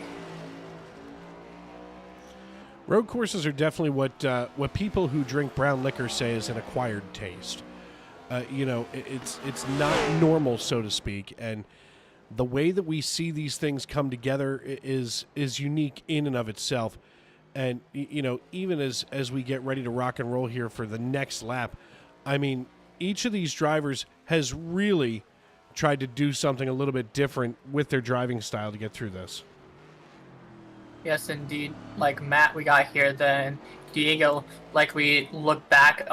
Road courses are definitely what people who drink brown liquor say is an acquired taste. You know, it's not normal, so to speak, and the way that we see these things come together is unique in and of itself. And, you know, even as we get ready to rock and roll here for the next lap, I mean, each of these drivers has really tried to do something a little bit different with their driving style to get through this. Yes, indeed. Like Matt, we got here, then Diego, like we look back,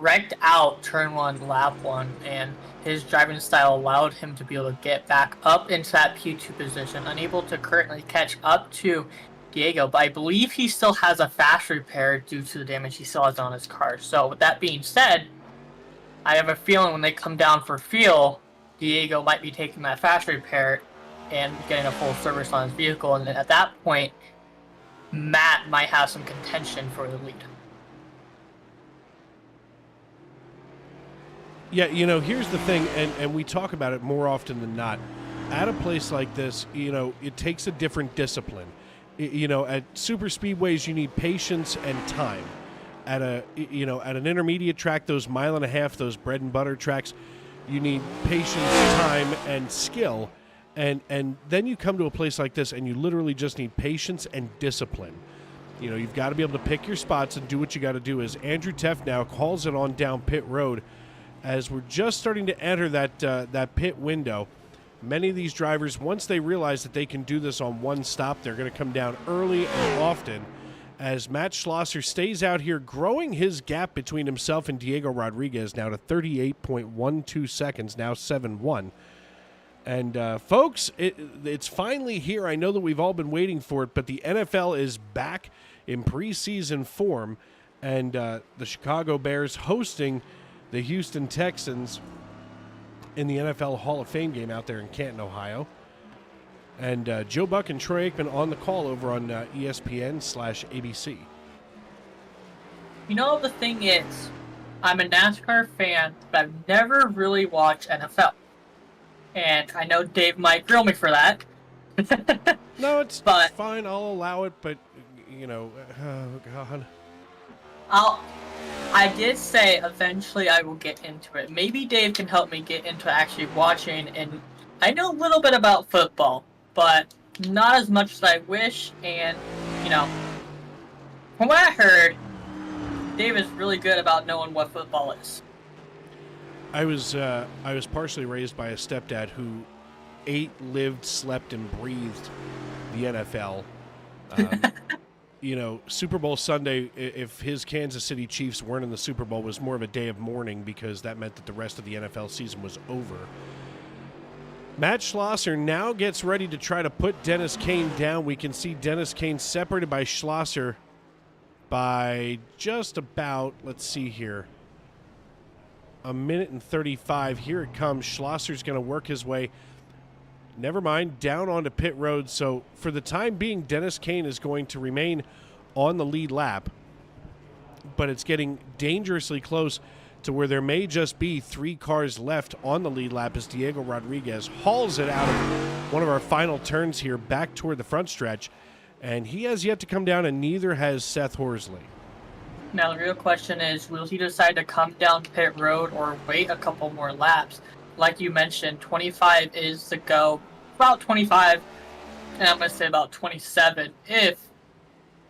wrecked out turn 1, lap 1, and his driving style allowed him to be able to get back up into that P2 position, unable to currently catch up to Diego, but I believe he still has a fast repair due to the damage he still has on his car. So with that being said, I have a feeling when they come down for fuel, Diego might be taking that fast repair and getting a full service on his vehicle, and then at that point, Matt might have some contention for the lead. Yeah, you know, here's the thing, and we talk about it more often than not. At a place like this, you know, it takes a different discipline. You know, at super speedways, you need patience and time. at an intermediate track, those 1.5 miles, those bread and butter tracks, you need patience, time, and skill. And then you come to a place like this, and you literally just need patience and discipline. You've got to be able to pick your spots and do what you got to do. As Andrew Teff now calls it on down pit road, as we're just starting to enter that pit window. Many of these drivers, once they realize that they can do this on one stop, they're going to come down early and often. As Matt Schlosser stays out here, growing his gap between himself and Diego Rodriguez now to 38.12 seconds, now 7-1. And folks, it's finally here. I know that we've all been waiting for it, but the NFL is back in preseason form, and the Chicago Bears hosting the Houston Texans in the NFL Hall of Fame game out there in Canton, Ohio. And Joe Buck and Troy Aikman on the call over on ESPN/ABC. The thing is, I'm a NASCAR fan, but I've never really watched NFL. And I know Dave might grill me for that. No, it's fine. I'll allow it, but, oh, God. I did say eventually I will get into it. Maybe Dave can help me get into actually watching, and I know a little bit about football, but not as much as I wish, and, from what I heard, Dave is really good about knowing what football is. I was partially raised by a stepdad who ate, lived, slept, and breathed the NFL. Super Bowl Sunday, if his Kansas City Chiefs weren't in the Super Bowl, was more of a day of mourning because that meant that the rest of the NFL season was over. Matt Schlosser now gets ready to try to put Dennis Kane down. We can see Dennis Kane separated by Schlosser by just about, let's see here, 1 minute and 35. Here it comes. Schlosser's going to work his way, never mind, down onto pit road. So for the time being, Dennis Kane is going to remain on the lead lap, but it's getting dangerously close to where there may just be 3 cars left on the lead lap as Diego Rodriguez hauls it out of one of our final turns here back toward the front stretch, and he has yet to come down, and neither has Seth Horsley. Now, the real question is, will he decide to come down pit road or wait a couple more laps? Like you mentioned, 25 is the go. About 25, and I'm going to say about 27 if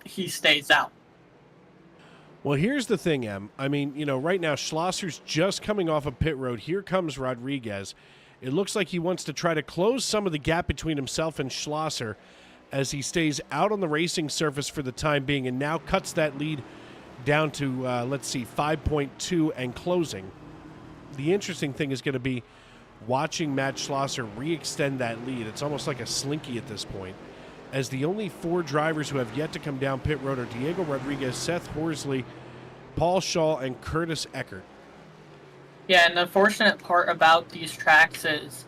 he stays out. Well, here's the thing, Em. I mean, right now, Schlosser's just coming off of pit road. Here comes Rodriguez. It looks like he wants to try to close some of the gap between himself and Schlosser as he stays out on the racing surface for the time being and now cuts that lead down to, 5.2 and closing. The interesting thing is going to be watching Matt Schlosser re-extend that lead. It's almost like a slinky at this point, as the only 4 drivers who have yet to come down pit road are Diego Rodriguez, Seth Horsley, Paul Shaw, and Curtis Eckert. Yeah, and the unfortunate part about these tracks is,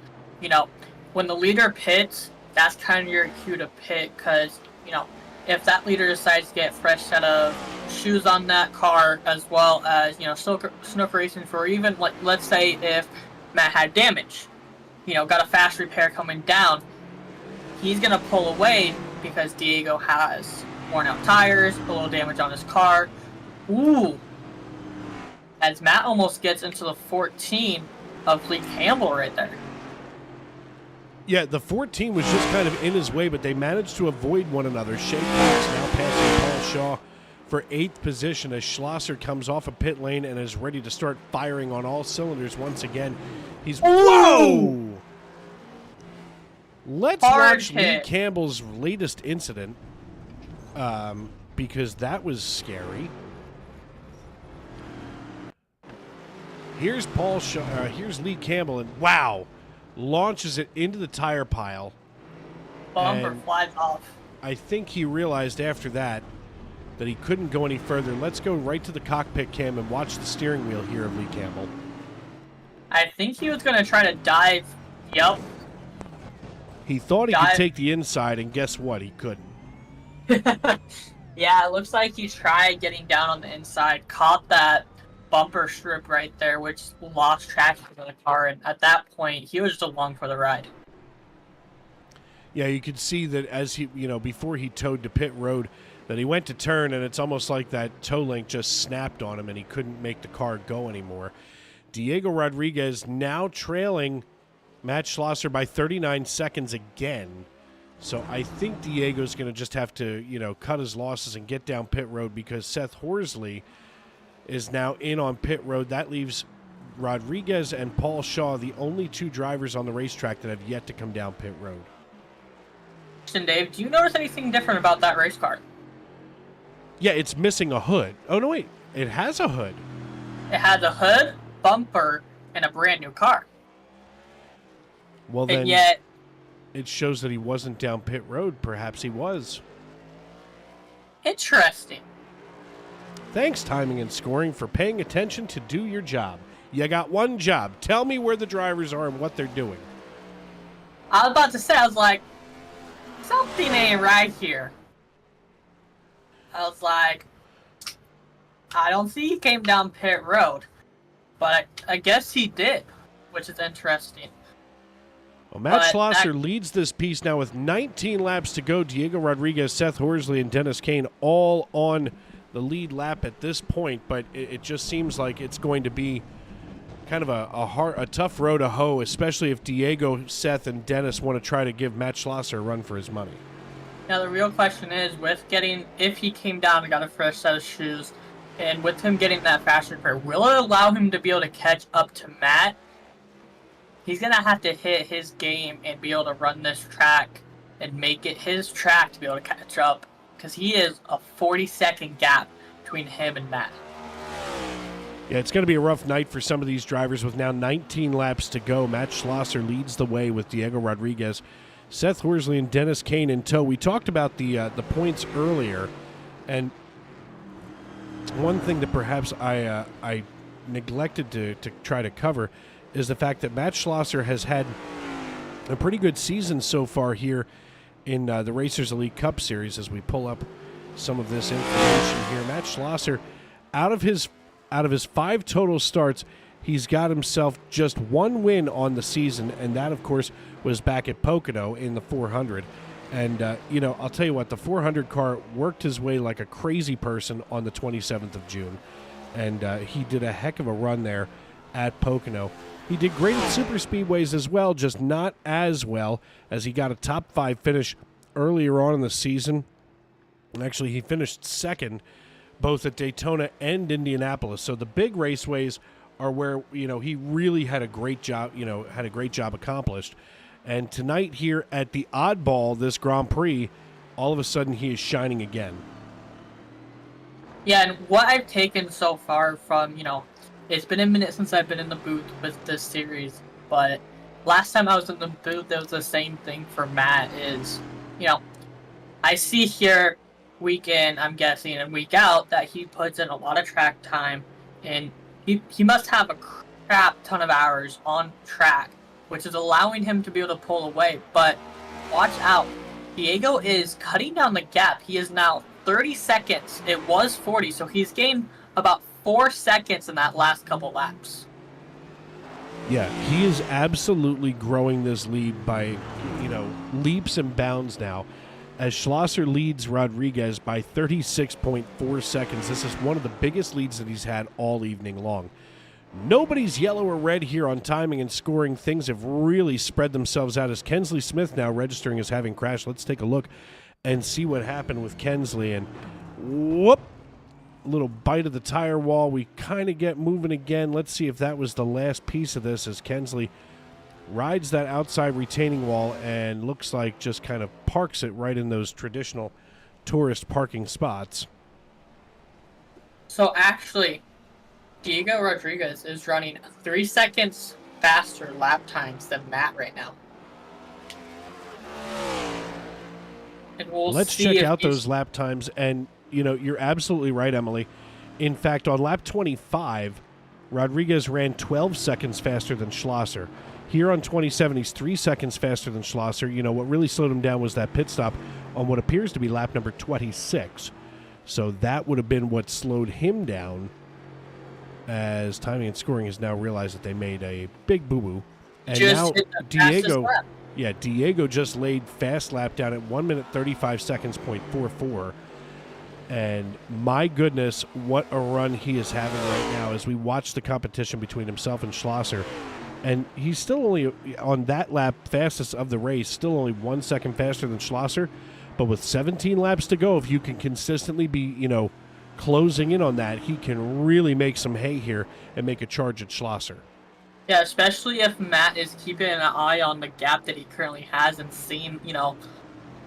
when the leader pits, that's kind of your cue to pit, because, if that leader decides to get a fresh set of shoes on that car, as well as, Snook Racing, for even, let's say if Matt had damage, got a fast repair coming down, he's going to pull away because Diego has worn out tires, a little damage on his car. Ooh. As Matt almost gets into the 14 of Lee Campbell right there. Yeah, the 14 was just kind of in his way, but they managed to avoid one another. Shea Cox now passing Paul Shaw for 8th position as Schlosser comes off a pit lane and is ready to start firing on all cylinders once again. He's... Whoa! Let's watch Lee Campbell's latest incident, because that was scary. Here's Paul Shaw, here's Lee Campbell, and wow, launches it into the tire pile. Bumper flies off. I think he realized after that he couldn't go any further. Let's go right to the cockpit cam and watch the steering wheel here of Lee Campbell. I think he was going to try to dive. Yep. He thought he could take the inside, and guess what? He couldn't. Yeah, it looks like he tried getting down on the inside, caught that bumper strip right there, which lost traction of the car, and at that point, he was just along for the ride. Yeah, you could see that as he, before he towed to pit road, that he went to turn, and it's almost like that toe link just snapped on him, and he couldn't make the car go anymore. Diego Rodriguez now trailing Matt Schlosser by 39 seconds again. So I think Diego's going to just have to, cut his losses and get down pit road, because Seth Horsley is now in on pit road. That leaves Rodriguez and Paul Shaw, the only two drivers on the racetrack that have yet to come down pit road. Dave, do you notice anything different about that race car? Yeah, it's missing a hood. Oh, no, wait. It has a hood. It has a hood, bumper, and a brand new car. Well, then and yet, it shows that he wasn't down pit road. Perhaps he was. Interesting. Thanks, Timing and Scoring, for paying attention to do your job. You got one job. Tell me where the drivers are and what they're doing. I was about to say, I was like, something ain't right here. I was like, I don't see he came down pit road. But I guess he did, which is interesting. Well, Matt Schlosser leads this piece now with 19 laps to go. Diego Rodriguez, Seth Horsley, and Dennis Kane all on the lead lap at this point. But it just seems like it's going to be kind of a tough row to hoe, especially if Diego, Seth, and Dennis want to try to give Matt Schlosser a run for his money. Now the real question is, if he came down and got a fresh set of shoes, and with him getting that faster repair, will it allow him to be able to catch up to Matt? He's going to have to hit his game and be able to run this track and make it his track to be able to catch up, because he is a 40-second gap between him and Matt. Yeah, it's going to be a rough night for some of these drivers with now 19 laps to go. Matt Schlosser leads the way with Diego Rodriguez, Seth Horsley, and Dennis Kane in tow. We talked about the points earlier, and one thing that perhaps I neglected to try to cover is the fact that Matt Schlosser has had a pretty good season so far here in the Racers Elite Cup Series. As we pull up some of this information here, Matt Schlosser, out of his 5 total starts, he's got himself just one win on the season, and that, of course, was back at Pocono in the 400. And, I'll tell you what, the 400 car worked his way like a crazy person on the 27th of June, and he did a heck of a run there at Pocono. He did great at super speedways as well, just not as well, as he got a top 5 finish earlier on in the season. And actually, he finished second both at Daytona and Indianapolis. So the big raceways are where, he really had a great job, accomplished. And tonight here at the Oddball, this Grand Prix, all of a sudden he is shining again. Yeah, and what I've taken so far from, it's been a minute since I've been in the booth with this series, but last time I was in the booth, it was the same thing for Matt is, I see here week in, I'm guessing, and week out that he puts in a lot of track time, and he must have a crap ton of hours on track, which is allowing him to be able to pull away. But watch out. Diego is cutting down the gap. He is now 30 seconds. It was 40, so he's gained about 4 seconds in that last couple laps. Yeah, he is absolutely growing this lead by, leaps and bounds now, as Schlosser leads Rodriguez by 36.4 seconds. This is one of the biggest leads that he's had all evening long. Nobody's yellow or red here on Timing and Scoring. Things have really spread themselves out as Kensley Smith now registering as having crashed. Let's take a look and see what happened with Kensley. And whoop, a little bite of the tire wall. We kind of get moving again. Let's see if that was the last piece of this, as Kensley rides that outside retaining wall and looks like just kind of parks it right in those traditional tourist parking spots. So actually, Diego Rodriguez is running 3 seconds faster lap times than Matt right now. And let's check out those lap times. And, you're absolutely right, Emily. In fact, on lap 25, Rodriguez ran 12 seconds faster than Schlosser. Here on 27, he's 3 seconds faster than Schlosser. What really slowed him down was that pit stop on what appears to be lap number 26. So that would have been what slowed him down, as Timing and Scoring has now realized that they made a big boo-boo. And just now hit the Diego, Yeah, Diego just laid fast lap down at 1 minute 35 seconds, .44. And my goodness, what a run he is having right now as we watch the competition between himself and Schlosser. And he's still only, on that lap, fastest of the race, still only 1 second faster than Schlosser. But with 17 laps to go, if you can consistently be, closing in on that, he can really make some hay here and make a charge at Schlosser. Yeah, especially if Matt is keeping an eye on the gap that he currently has and seeing,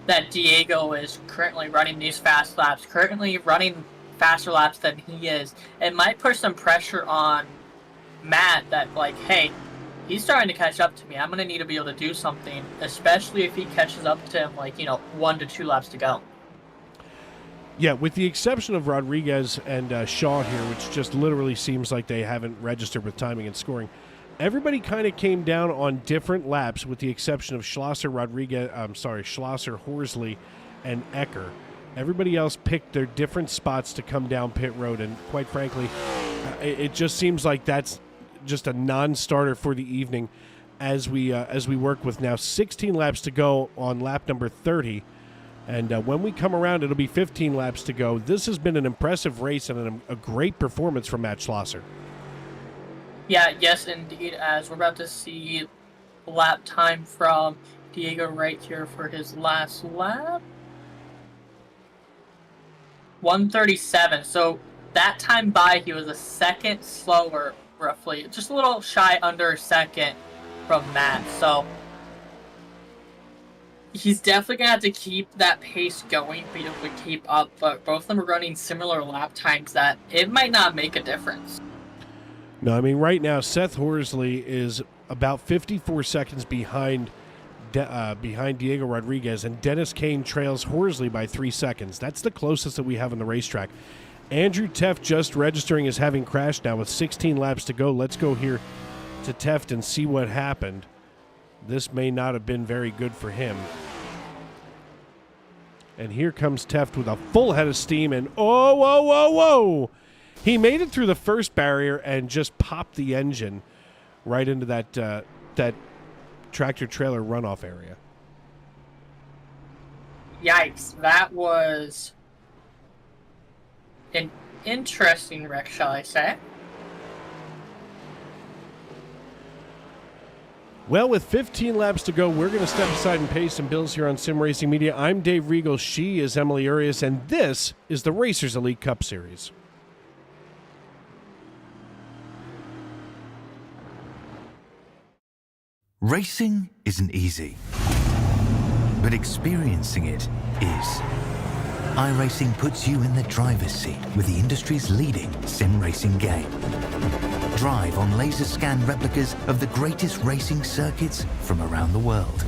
that Diego is currently running these fast laps, currently running faster laps than he is. It might put some pressure on Matt that, hey, he's starting to catch up to me. I'm going to need to be able to do something, especially if he catches up to him, 1 to 2 laps to go. Yeah, with the exception of Rodriguez and Shaw here, which just literally seems like they haven't registered with timing and scoring, everybody kind of came down on different laps with the exception of Schlosser, Horsley, and Ecker. Everybody else picked their different spots to come down pit road, and quite frankly, it just seems like that's just a non-starter for the evening as we work with now 16 laps to go on lap number 30. And when we come around, it'll be 15 laps to go. This has been an impressive race and a great performance from Matt Schlosser. Yeah, yes, indeed, as we're about to see lap time from Diego right here for his last lap. 1:37. So that time by, he was a second slower, roughly. Just a little shy under a second from Matt. So he's definitely going to have to keep that pace going, be able to keep up. But both of them are running similar lap times that it might not make a difference. No, I mean, right now, Seth Horsley is about 54 seconds behind Diego Rodriguez, and Dennis Kane trails Horsley by 3 seconds. That's the closest that we have on the racetrack. Andrew Teft just registering as having crashed now with 16 laps to go. Let's go here to Teft and see what happened. This may not have been very good for him. And here comes Teft with a full head of steam, and whoa! He made it through the first barrier and just popped the engine right into that tractor-trailer runoff area. Yikes, that was an interesting wreck, shall I say. Well, with 15 laps to go, we're going to step aside and pay some bills here on Sim Racing Media. I'm Dave Regal, she is Emily Urias, and this is the Racers Elite Cup Series. Racing isn't easy, but experiencing it is. iRacing puts you in the driver's seat with the industry's leading sim racing game. Drive on laser scan replicas of the greatest racing circuits from around the world.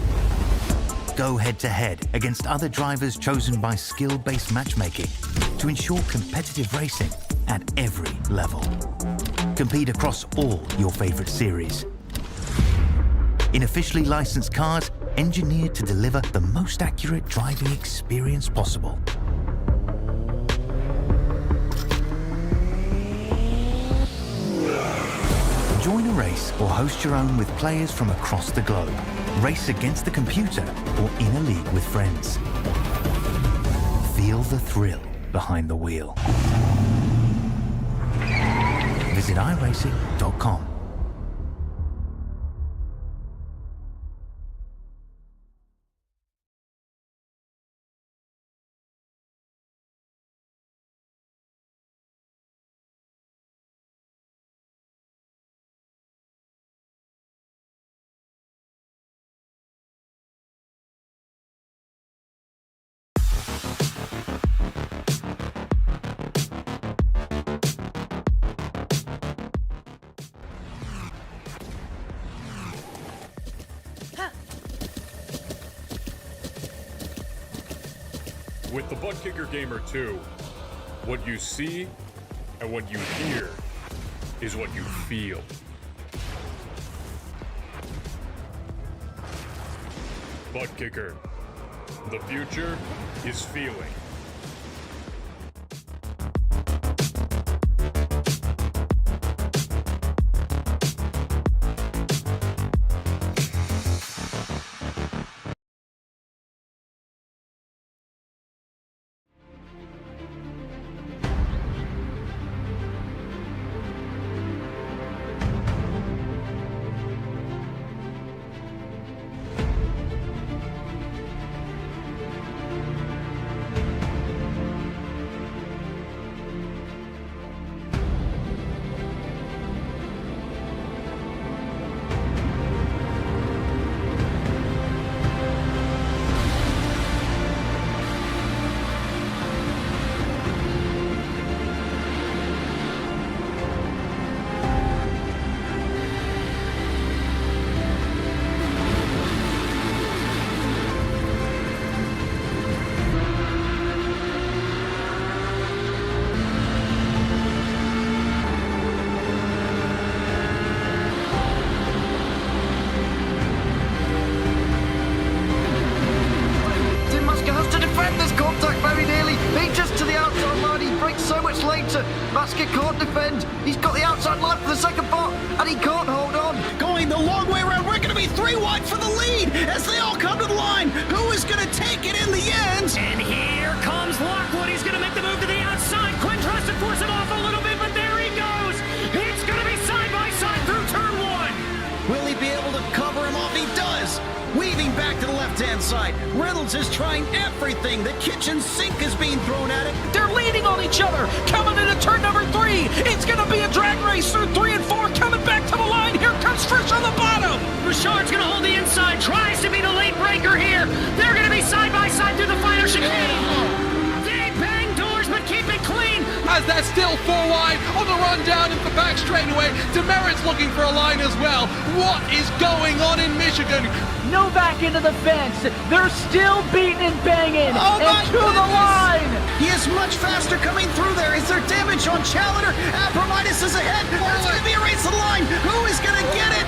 Go head-to-head against other drivers chosen by skill-based matchmaking to ensure competitive racing at every level. Compete across all your favorite series. In officially licensed cars, engineered to deliver the most accurate driving experience possible. Join a race or host your own with players from across the globe. Race against the computer or in a league with friends. Feel the thrill behind the wheel. Visit iRacing.com. With the Butt Kicker Gamer 2, what you see and what you hear is what you feel. Butt Kicker. The future is feeling. inside. Reynolds is trying everything. The kitchen sink is being thrown at it. They're leaning on each other. Coming into turn number 3. It's going to be a drag race through 3 and 4. Coming back to the line. Here comes Frisch on the bottom. Richard's going to hold the inside. Tries to be the late breaker here. They're going to be side by side through the final chicane. They bang doors, but keep it clean. As they're still 4 wide on the run down into the back straightaway. Demerit's looking for a line as well. What is going on in Michigan? Novak into the fence. They're still beating and banging. Oh and to the line. He is much faster coming through there. Is there damage on Challenger? Abramitis is ahead. It's going to be a race to the line. Who is going to get it?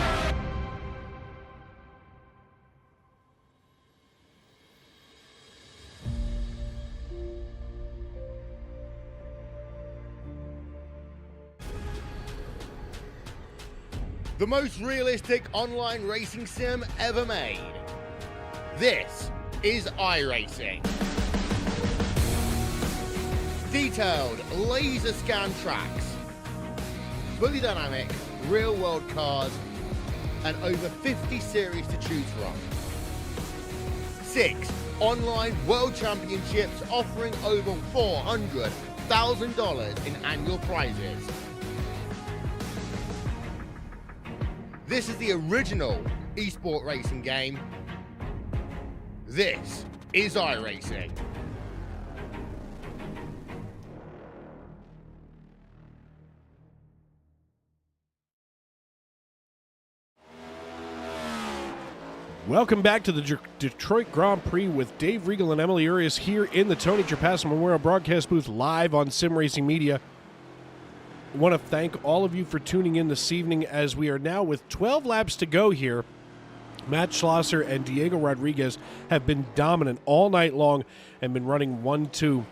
The most realistic online racing sim ever made. This is iRacing. Detailed laser scan tracks, fully dynamic real world cars, and over 50 series to choose from. 6 online world championships offering over $400,000 in annual prizes. This is the original esport racing game. This is iRacing. Welcome back to the Detroit Grand Prix with Dave Regal and Emily Urias here in the Tony Trapasso Memorial Broadcast booth live on Sim Racing Media. I want to thank all of you for tuning in this evening as we are now with 12 laps to go here. Matt Schlosser and Diego Rodriguez have been dominant all night long and been running 1-2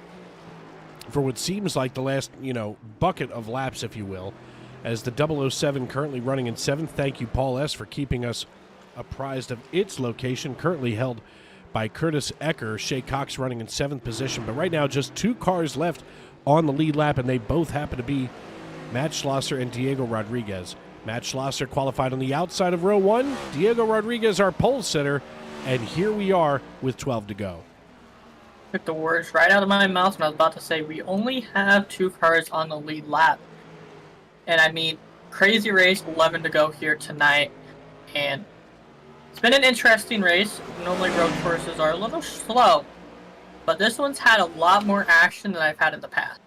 for what seems like the last, bucket of laps, if you will, as the 007 currently running in 7th. Thank you, Paul S., for keeping us apprised of its location, currently held by Curtis Ecker. Shay Cox running in 7th position, but right now just 2 cars left on the lead lap, and they both happen to be Matt Schlosser and Diego Rodriguez. Matt Schlosser qualified on the outside of row 1. Diego Rodriguez, our pole sitter. And here we are with 12 to go. Took the words right out of my mouth when I was about to say we only have 2 cars on the lead lap. And I mean, crazy race, 11 to go here tonight. And it's been an interesting race. Normally road courses are a little slow. But this one's had a lot more action than I've had in the past.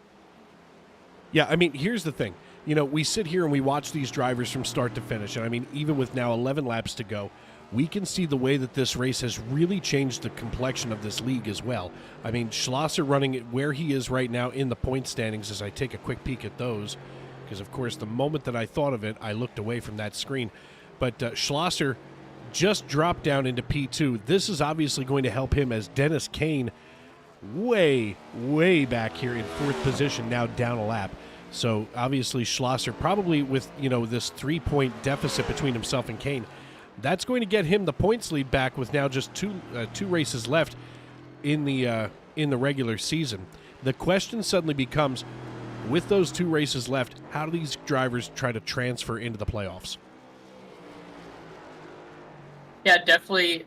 Yeah, I mean, here's the thing. We sit here and we watch these drivers from start to finish. And I mean, even with now 11 laps to go, we can see the way that this race has really changed the complexion of this league as well. I mean, Schlosser running it where he is right now in the point standings as I take a quick peek at those. Because, of course, the moment that I thought of it, I looked away from that screen. But Schlosser just dropped down into P2. This is obviously going to help him as Dennis Kane way, way back here in 4th position, now down a lap. So obviously Schlosser probably with, this 3-point deficit between himself and Kane, that's going to get him the points lead back with now just two races left in the regular season. The question suddenly becomes, with those 2 races left, how do these drivers try to transfer into the playoffs? Yeah, definitely.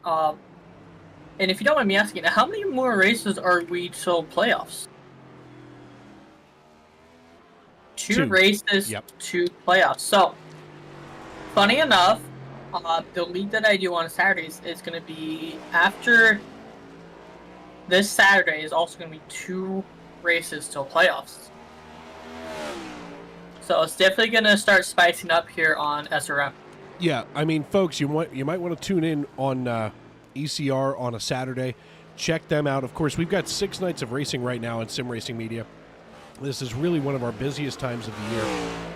And if you don't mind me asking, how many more races are we till playoffs? 2 races, yep. 2 playoffs. So, funny enough, the league that I do on Saturdays is going to be after this Saturday is also going to be 2 races till playoffs. So it's definitely going to start spicing up here on SRM. Yeah, I mean, folks, you might want to tune in on ECR on a Saturday. Check them out. Of course, we've got 6 nights of racing right now in Sim Racing Media. This is really one of our busiest times of the year.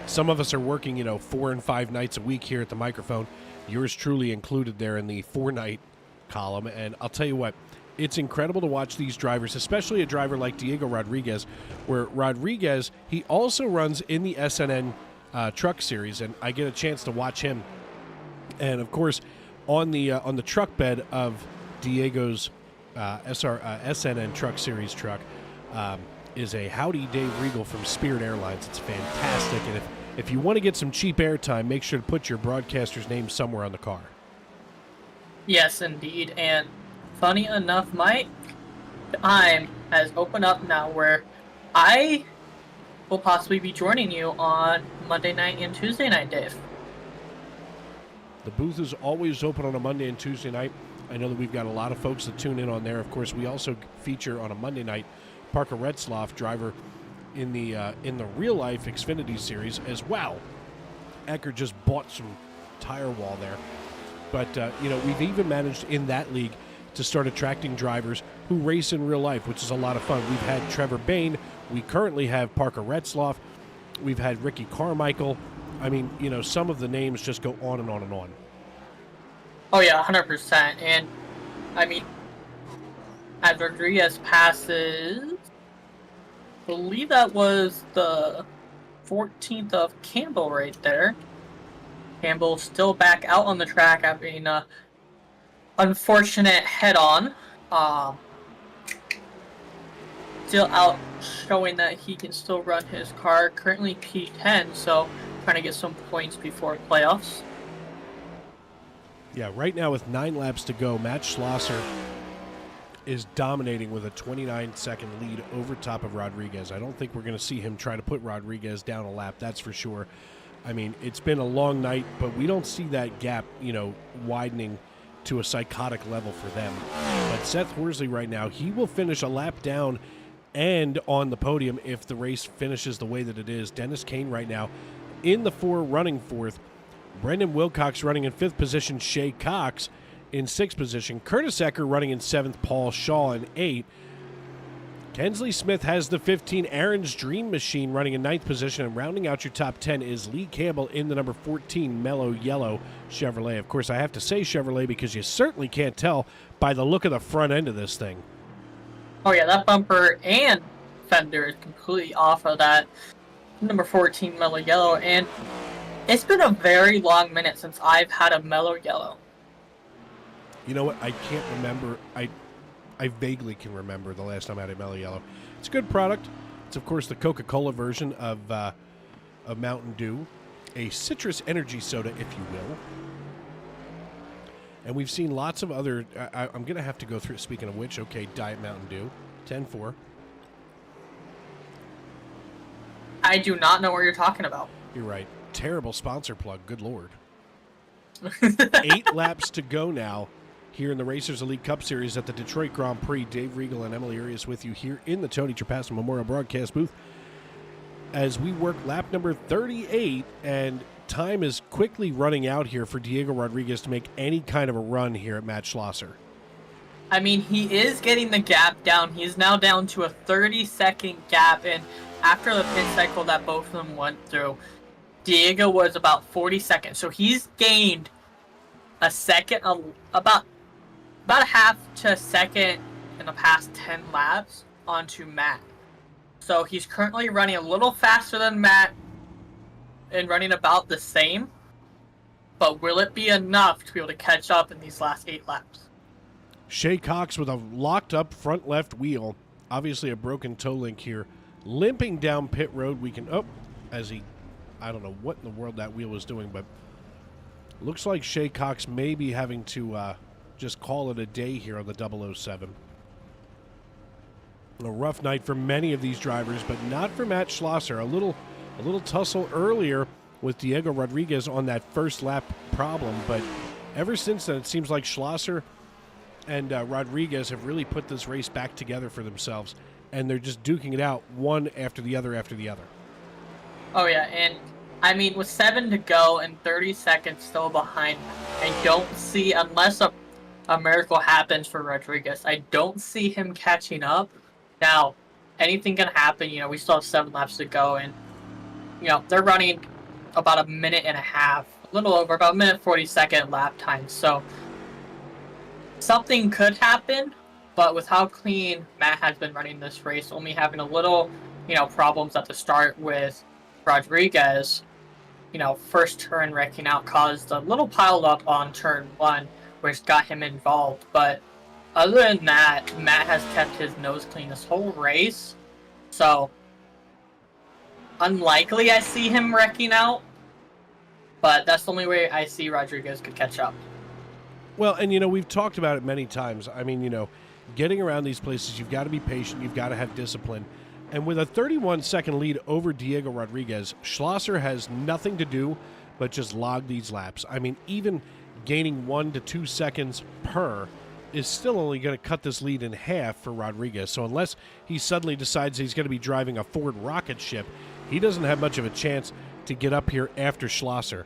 Some of us are working, 4 and 5 nights a week here at the microphone. Yours truly included there in the 4-night column. And I'll tell you what, it's incredible to watch these drivers, especially a driver like Diego Rodriguez, where Rodriguez, he also runs in the SNN truck series, and I get a chance to watch him. And of course, on the truck bed of Diego's SNN truck series truck is a Howdy Dave Regal from Spirit Airlines. It's fantastic, and if you want to get some cheap airtime, make sure to put your broadcaster's name somewhere on the car. Yes, indeed. And funny enough, my time has opened up now where I will possibly be joining you on Monday night and Tuesday night, Dave. The booth is always open on a Monday and Tuesday night. I know that we've got a lot of folks that tune in on there. Of course, we also feature on a Monday night Parker Retzloff, driver in the real-life Xfinity Series as well. Eckert just bought some tire wall there. But, we've even managed in that league to start attracting drivers who race in real life, which is a lot of fun. We've had Trevor Bayne. We currently have Parker Retzloff. We've had Ricky Carmichael. I mean, some of the names just go on and on and on. Oh, yeah, 100%. And, I mean, as Rodriguez passes, I believe that was the 14th of Campbell right there. Campbell still back out on the track after an unfortunate head-on. Still out showing that he can still run his car. Currently P10, so trying to get some points before playoffs. Yeah, right now with 9 laps to go, Matt Schlosser is dominating with a 29-second lead over top of Rodriguez. I don't think we're going to see him try to put Rodriguez down a lap, that's for sure. I mean, it's been a long night, but we don't see that gap, widening to a psychotic level for them. But Seth Horsley right now, he will finish a lap down and on the podium if the race finishes the way that it is. Dennis Kane right now in the 4 running 4th. Brendan Wilcox running in 5th position. Shay Cox in 6th position. Curtis Ecker running in 7th. Paul Shaw in 8th. Kensley Smith has the 15. Aaron's Dream Machine running in 9th position. And rounding out your top 10 is Lee Campbell in the number 14 Mellow Yellow Chevrolet. Of course, I have to say Chevrolet because you certainly can't tell by the look of the front end of this thing. Oh, yeah, that bumper and fender is completely off of that number 14 Mellow Yellow. And it's been a very long minute since I've had a Mellow Yellow. You know what? I can't remember. I vaguely can remember the last time I had a Mellow Yellow. It's a good product. It's, of course, the Coca-Cola version of Mountain Dew, a citrus energy soda, if you will. And we've seen lots of other... I'm going to have to go through, speaking of which, okay, Diet Mountain Dew, 10-4. I do not know what you're talking about. You're right. Terrible sponsor plug, good Lord. 8 laps to go now here in the Racers Elite Cup Series at the Detroit Grand Prix. Dave Regal and Emily Arias with you here in the Tony Trepassen Memorial Broadcast booth as we work lap number 38, and time is quickly running out here for Diego Rodriguez to make any kind of a run here at Matt Schlosser. I mean, he is getting the gap down. He's now down to a 30-second gap, and after the pit cycle that both of them went through, Diego was about 40 seconds. So he's gained a second, about a half to a second in the past 10 laps onto Matt. So he's currently running a little faster than Matt and running about the same. But will it be enough to be able to catch up in these last 8 laps? Shay Cox with a locked up front left wheel. Obviously a broken toe link here. Limping down pit road. We can, I don't know what in the world that wheel was doing, but looks like Shay Cox may be having to just call it a day here on the 007. A rough night for many of these drivers, but not for Matt Schlosser. A little tussle earlier with Diego Rodriguez on that first lap problem, but ever since then it seems like Schlosser and Rodriguez have really put this race back together for themselves, and they're just duking it out one after the other after the other. Oh, yeah, and I mean, with 7 to go and 30 seconds still behind, I don't see, unless a miracle happens for Rodriguez, I don't see him catching up. Now, anything can happen. We still have 7 laps to go, and, they're running about a minute and a half, a little over, about a minute 40-second lap time. So, something could happen, but with how clean Matt has been running this race, only having a little, problems at the start with Rodriguez, first turn wrecking out caused a little pile up on turn 1, which got him involved. But other than that, Matt has kept his nose clean this whole race. So, unlikely I see him wrecking out. But that's the only way I see Rodriguez could catch up. Well, and, we've talked about it many times. I mean, getting around these places, you've got to be patient. You've got to have discipline. And with a 31-second lead over Diego Rodriguez, Schlosser has nothing to do but just log these laps. I mean, even gaining 1 to 2 seconds per is still only going to cut this lead in half for Rodriguez. So unless he suddenly decides he's going to be driving a Ford rocket ship, he doesn't have much of a chance to get up here after Schlosser.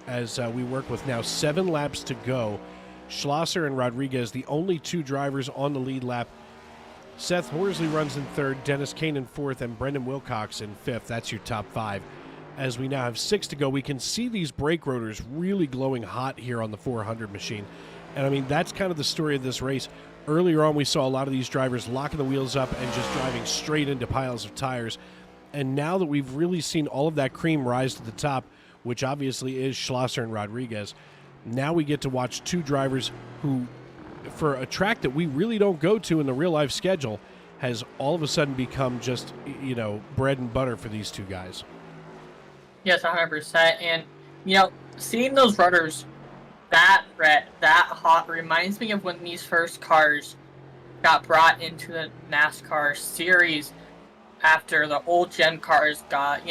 As we work with now 7 laps to go, Schlosser and Rodriguez, the only 2 drivers on the lead lap. Seth Horsley runs in 3rd, Dennis Kane in 4th, and Brendan Wilcox in 5th. That's your top 5. As we now have 6 to go, we can see these brake rotors really glowing hot here on the 400 machine. And, I mean, that's kind of the story of this race. Earlier on, we saw a lot of these drivers locking the wheels up and just driving straight into piles of tires. And now that we've really seen all of that cream rise to the top, which obviously is Schlosser and Rodriguez, now we get to watch 2 drivers who, for a track that we really don't go to in the real-life schedule, has all of a sudden become just, bread and butter for these 2 guys. Yes, 100%. And, seeing those rudders that red, that hot, reminds me of when these first cars got brought into the NASCAR series after the old gen cars got,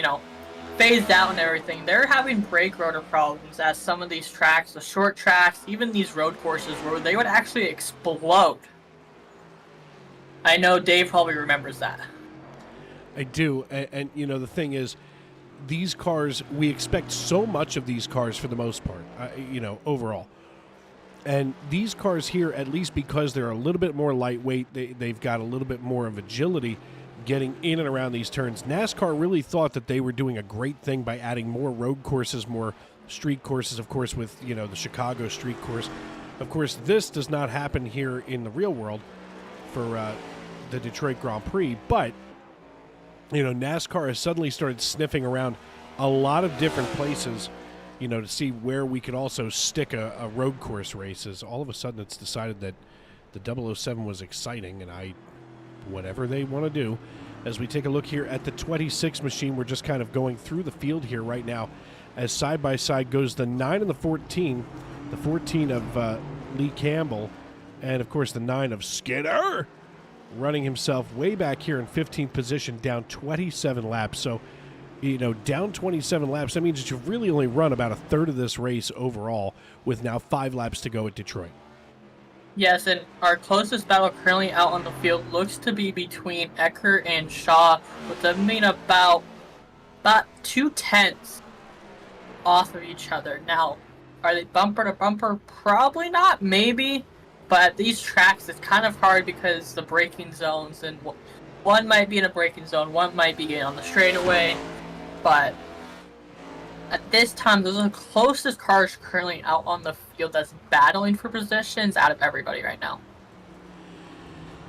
phased out and everything. They're having brake rotor problems at some of these tracks, the short tracks, even these road courses where they would actually explode. I know Dave probably remembers that. I do. And the thing is, these cars, we expect so much of these cars for the most part, overall. And these cars here, at least because they're a little bit more lightweight, they've got a little bit more of agility getting in and around these turns. NASCAR really thought that they were doing a great thing by adding more road courses, more street courses, of course, with, the Chicago street course. Of course, this does not happen here in the real world for the Detroit Grand Prix, but NASCAR has suddenly started sniffing around a lot of different places, to see where we could also stick a road course races. All of a sudden, it's decided that the 007 was exciting, and whatever they want to do. As we take a look here at the 26 machine, we're just kind of going through the field here right now. As side by side goes the 9 and the 14 of Lee Campbell, and of course the 9 of Skinner, running himself way back here in 15th position, down 27 laps. So, down 27 laps, that means that you've really only run about a third of this race overall, with now 5 laps to go at Detroit. Yes, and our closest battle currently out on the field looks to be between Eckert and Shaw, with them being about 2/10 off of each other. Now, are they bumper to bumper? Probably not, maybe. But at these tracks, it's kind of hard because the braking zones, and one might be in a braking zone, one might be on the straightaway. But at this time, those are the closest cars currently out on the field that's battling for positions out of everybody right now.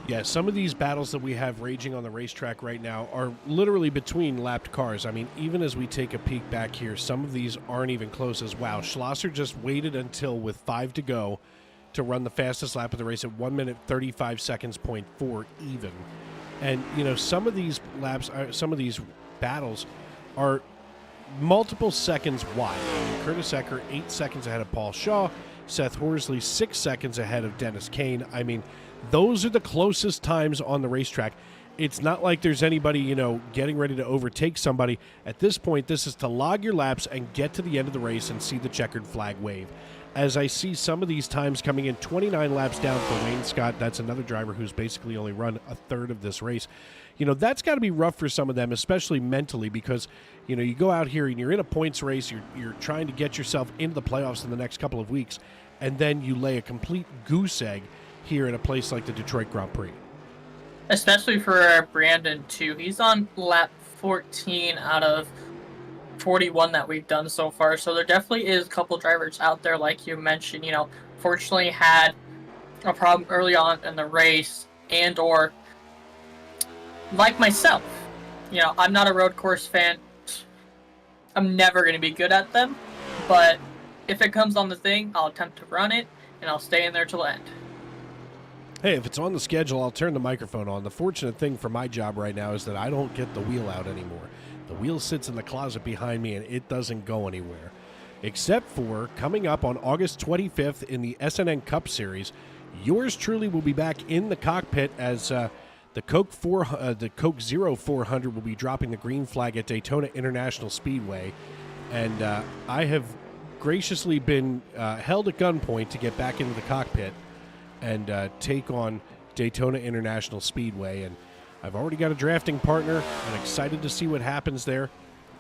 Yeah, some of these battles that we have raging on the racetrack right now are literally between lapped cars. I mean, even as we take a peek back here, some of these aren't even close as wow. Schlosser just waited until with 5 to go to run the fastest lap of the race at 1 minute 35 seconds, 0.4 even. And, some of these laps, some of these battles are multiple seconds wide. Curtis Eckert 8 seconds ahead of Paul Shaw, Seth Horsley 6 seconds ahead of Dennis Kane. I mean, those are the closest times on the racetrack. It's not like there's anybody, getting ready to overtake somebody. At this point, this is to log your laps and get to the end of the race and see the checkered flag wave. As I see some of these times coming in, 29 laps down for Wayne Scott. That's another driver who's basically only run a third of this race. That's got to be rough for some of them, especially mentally, because, you go out here and you're in a points race, you're trying to get yourself into the playoffs in the next couple of weeks, and then you lay a complete goose egg here in a place like the Detroit Grand Prix. Especially for Brandon, too. He's on lap 14 out of 41 that we've done so far, so there definitely is a couple drivers out there, like you mentioned, fortunately had a problem early on in the race, and or like myself, I'm not a road course fan. I'm never going to be good at them, but if it comes on the thing, I'll attempt to run it, and I'll stay in there till the end. Hey, if it's on the schedule, I'll turn the microphone on. The fortunate thing for my job right now is that I don't get the wheel out anymore. The wheel sits in the closet behind me, and it doesn't go anywhere. except for coming up on August 25th in the SNN Cup Series. Yours truly will be back in the cockpit as the Coke 0400 will be dropping the green flag at Daytona International Speedway, and I have graciously been held at gunpoint to get back into the cockpit and take on Daytona International Speedway. And I've already got a drafting partner. I'm excited to see what happens there.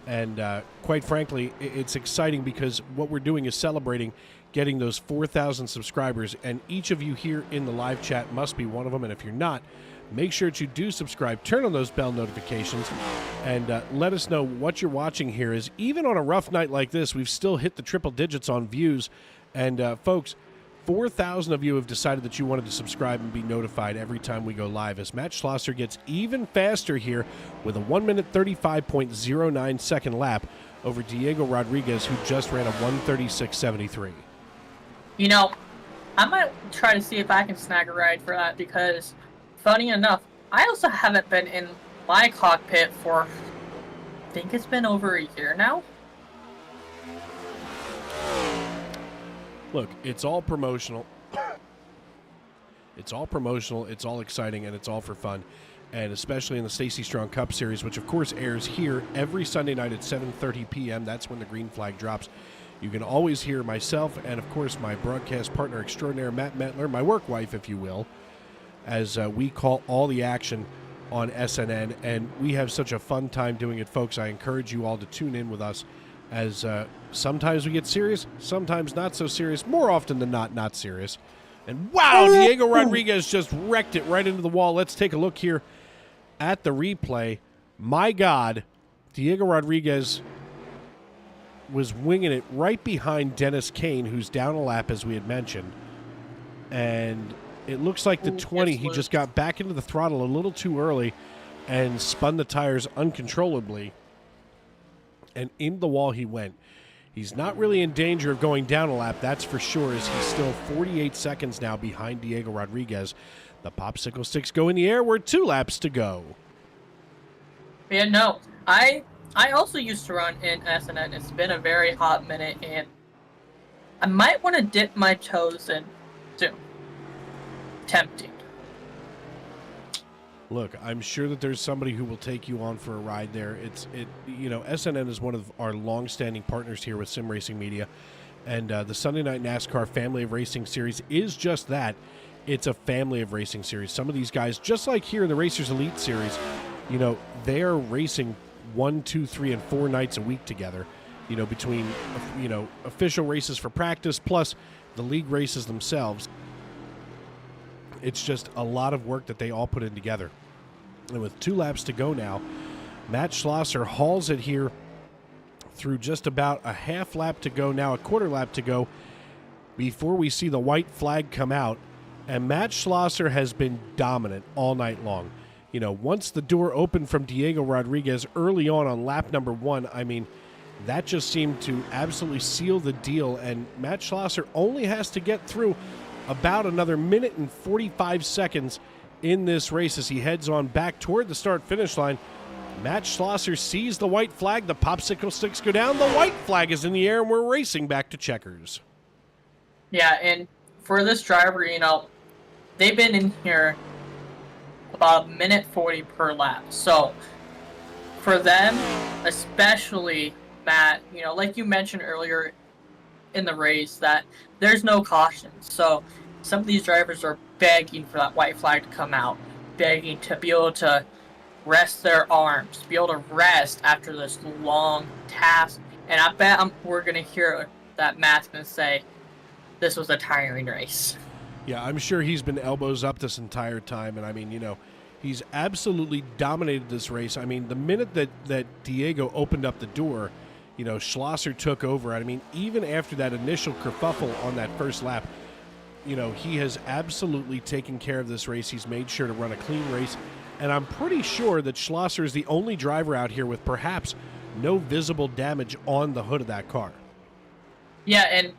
And quite frankly, it's exciting because what we're doing is celebrating getting those 4,000 subscribers. And each of you here in the live chat must be one of them. And if you're not, make sure that you do subscribe. Turn on those bell notifications and let us know what you're watching here. Is even on a rough night like this, we've still hit the triple digits on views. And folks, 4,000 of you have decided that you wanted to subscribe and be notified every time we go live, as Matt Schlosser gets even faster here with a 1 minute 35.09 second lap over Diego Rodriguez, who just ran a 1:36.73. You know, I might try to see if I can snag a ride for that, because funny enough, I also haven't been in my cockpit for, I think it's been over a year now. Look, it's all promotional. It's all promotional, it's all exciting, and it's all for fun. And especially in the Stacey Strong Cup Series, which of course airs here every Sunday night at 7:30 p.m. That's when the green flag drops. You can always hear myself and, of course, my broadcast partner extraordinaire, Matt Metler, my work wife, if you will, as we call all the action on SNN. And we have such a fun time doing it, folks. I encourage you all to tune in with us, as sometimes we get serious, sometimes not so serious, more often than not serious. And wow, Diego Rodriguez just wrecked it right into the wall. Let's take a look here at the replay. My God, Diego Rodriguez was winging it right behind Dennis Kane, who's down a lap, as we had mentioned. And it looks like the 20, he just got back into the throttle a little too early and spun the tires uncontrollably. And in the wall he went. He's not really in danger of going down a lap, that's for sure, as he's still 48 seconds now behind Diego Rodriguez. The popsicle sticks go in the air. We're 2 laps to go. Yeah, no, I also used to run in SNN. It's been a very hot minute, and I might want to dip my toes in soon. Tempting. Look, I'm sure that there's somebody who will take you on for a ride there. SNN is one of our long-standing partners here with Sim Racing Media, and the Sunday Night NASCAR Family of Racing Series is just that. It's a family of racing series. Some of these guys, just like here in the Racers Elite Series, they are racing 1, 2, 3, and 4 nights a week together, between, official races for practice plus the league races themselves. It's just a lot of work that they all put in together. And with 2 laps to go now, Matt Schlosser hauls it here through just about a half lap to go, now a quarter lap to go, before we see the white flag come out. And Matt Schlosser has been dominant all night long. Once the door opened from Diego Rodriguez early on lap number 1, I mean, that just seemed to absolutely seal the deal. And Matt Schlosser only has to get through about another minute and 45 seconds in this race as he heads on back toward the start-finish line. Matt Schlosser sees the white flag. The popsicle sticks go down. The white flag is in the air, and we're racing back to checkers. Yeah, and for this driver, they've been in here about 1:40 per lap. So for them, especially Matt, like you mentioned earlier in the race, that there's no caution. So some of these drivers are begging for that white flag to come out, begging to be able to rest their arms, be able to rest after this long task. And I bet we're going to hear that Matt's going to say, this was a tiring race. Yeah, I'm sure he's been elbows up this entire time. And I mean, he's absolutely dominated this race. I mean, the minute that Diego opened up the door, Schlosser took over. I mean, even after that initial kerfuffle on that first lap, he has absolutely taken care of this race. He's made sure to run a clean race. And I'm pretty sure that Schlosser is the only driver out here with perhaps no visible damage on the hood of that car. Yeah, and,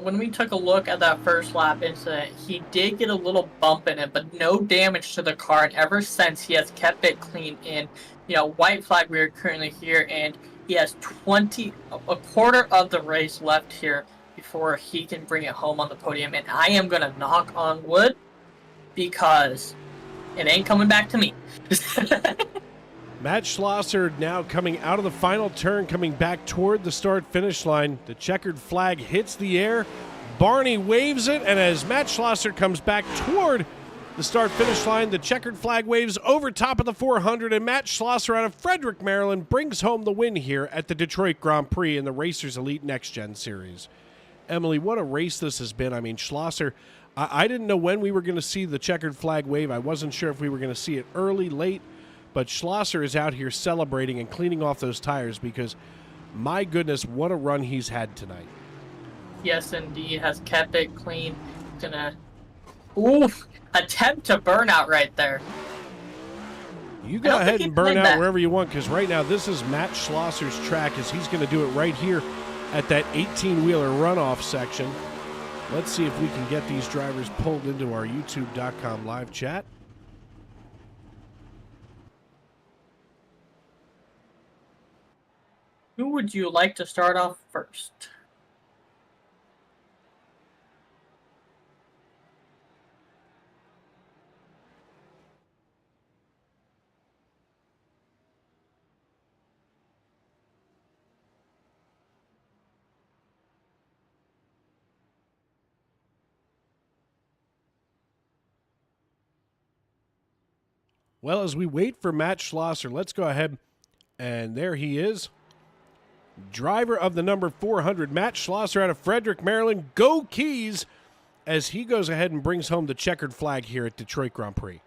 when we took a look at that first lap incident, he did get a little bump in it, but no damage to the car. And ever since, he has kept it clean. And, white flag, we are currently here. And He has a quarter of the race left here before he can bring it home on the podium. And I am going to knock on wood because it ain't coming back to me. Matt Schlosser now coming out of the final turn, coming back toward the start-finish line. The checkered flag hits the air. Barney waves it, and as Matt Schlosser comes back toward the start-finish line, the checkered flag waves over top of the 400, and Matt Schlosser out of Frederick, Maryland, brings home the win here at the Detroit Grand Prix in the Racers Elite Next Gen Series. Emily, what a race this has been. I mean, Schlosser, I didn't know when we were going to see the checkered flag wave. I wasn't sure if we were going to see it early, late, but Schlosser is out here celebrating and cleaning off those tires because, my goodness, what a run he's had tonight. Yes, indeed, has kept it clean. Gonna, oof, attempt to burnout right there. You go ahead and burn out wherever you want, because right now this is Matt Schlosser's track, as he's going to do it right here at that 18-wheeler runoff section. Let's see if we can get these drivers pulled into our YouTube.com live chat. Who would you like to start off first? Well, as we wait for Matt Schlosser, let's go ahead, and there he is. Driver of the number 400, Matt Schlosser out of Frederick, Maryland. Go Keys, as he goes ahead and brings home the checkered flag here at Detroit Grand Prix.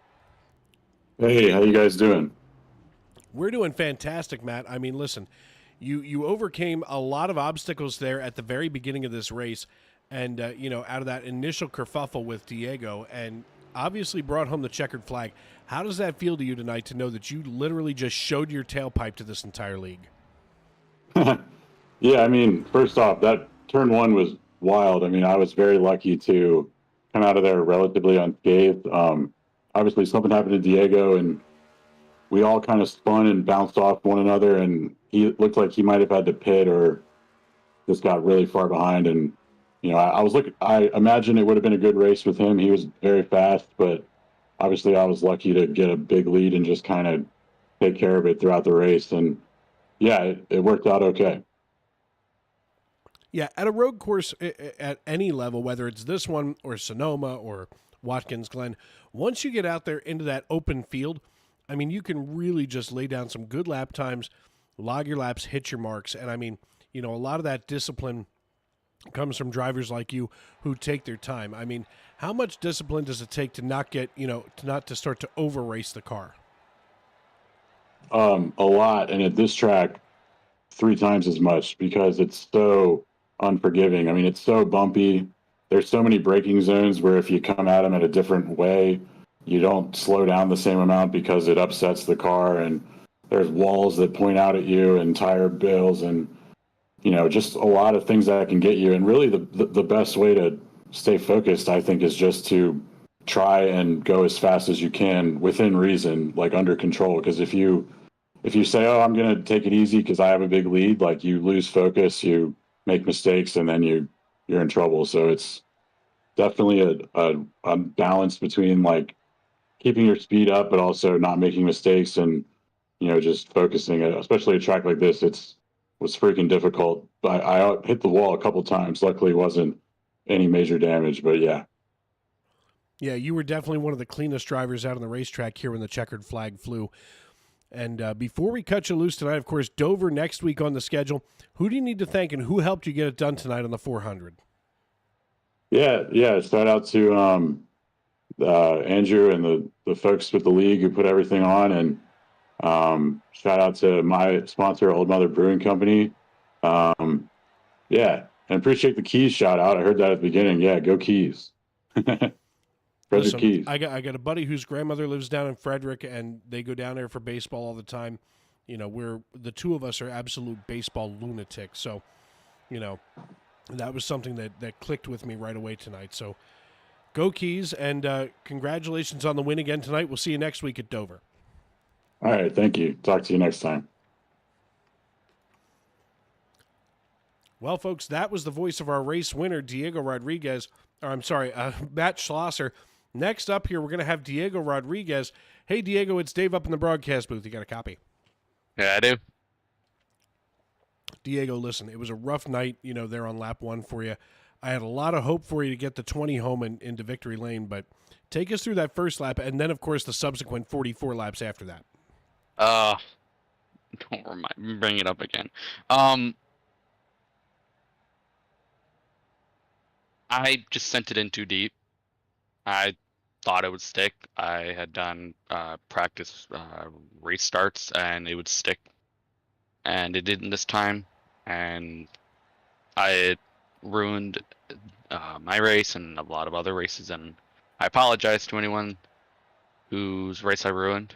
Hey, how you guys doing? We're doing fantastic, Matt. I mean, listen, you overcame a lot of obstacles there at the very beginning of this race, and, out of that initial kerfuffle with Diego, and obviously brought home the checkered flag. How does that feel to you tonight to know that you literally just showed your tailpipe to this entire league? Yeah, I mean, first off, that turn one was wild. I mean, I was very lucky to come out of there relatively unscathed. Obviously, something happened to Diego, and we all kind of spun and bounced off one another, and he looked like he might have had to pit or just got really far behind. And, I imagine it would have been a good race with him. He was very fast, but obviously I was lucky to get a big lead and just kind of take care of it throughout the race. And yeah, it worked out okay. Yeah, at a road course at any level, whether it's this one or Sonoma or Watkins Glen, once you get out there into that open field, I mean, you can really just lay down some good lap times, log your laps, hit your marks. And I mean, a lot of that discipline comes from drivers like you who take their time. I mean, how much discipline does it take to not get, to start to over race the car? A lot. And at this track, 3 times as much because it's so unforgiving. I mean, it's so bumpy. There's so many braking zones where if you come at them in a different way, you don't slow down the same amount because it upsets the car. And there's walls that point out at you and tire bills and, just a lot of things that can get you. And really the best way to stay focused, I think, is just to try and go as fast as you can within reason, like under control. Because if you say, oh, I'm going to take it easy because I have a big lead, like you lose focus, you make mistakes, and then you're in trouble. So it's definitely a balance between like keeping your speed up, but also not making mistakes and, just focusing, especially a track like this. Was freaking difficult. I hit the wall a couple times. Luckily, it wasn't any major damage, but yeah. Yeah, you were definitely one of the cleanest drivers out on the racetrack here when the checkered flag flew. And before we cut you loose tonight, of course, Dover next week on the schedule. Who do you need to thank, and who helped you get it done tonight on the 400? Yeah. Shout out to Andrew and the folks with the league who put everything on, and shout out to my sponsor, Old Mother Brewing Company. And appreciate the Keys shout out. I heard that at the beginning. Yeah, go Keys. Listen, Keys. I got a buddy whose grandmother lives down in Frederick, and they go down there for baseball all the time. We're the two of us are absolute baseball lunatics. So, that was something that clicked with me right away tonight. So, go Keys, and congratulations on the win again tonight. We'll see you next week at Dover. All right, thank you. Talk to you next time. Well, folks, that was the voice of our race winner, Diego Rodriguez. Or Matt Schlosser. Next up here, we're going to have Diego Rodriguez. Hey, Diego, it's Dave up in the broadcast booth. You got a copy? Yeah, I do. Diego, listen, it was a rough night, there on lap 1 for you. I had a lot of hope for you to get the 20 home into victory lane, but take us through that first lap, and then, of course, the subsequent 44 laps after that. Don't bring it up again. I just sent it in too deep. I thought it would stick. I had done practice race starts, and it would stick, and it didn't this time, and I ruined my race and a lot of other races, and I apologize to anyone whose race I ruined.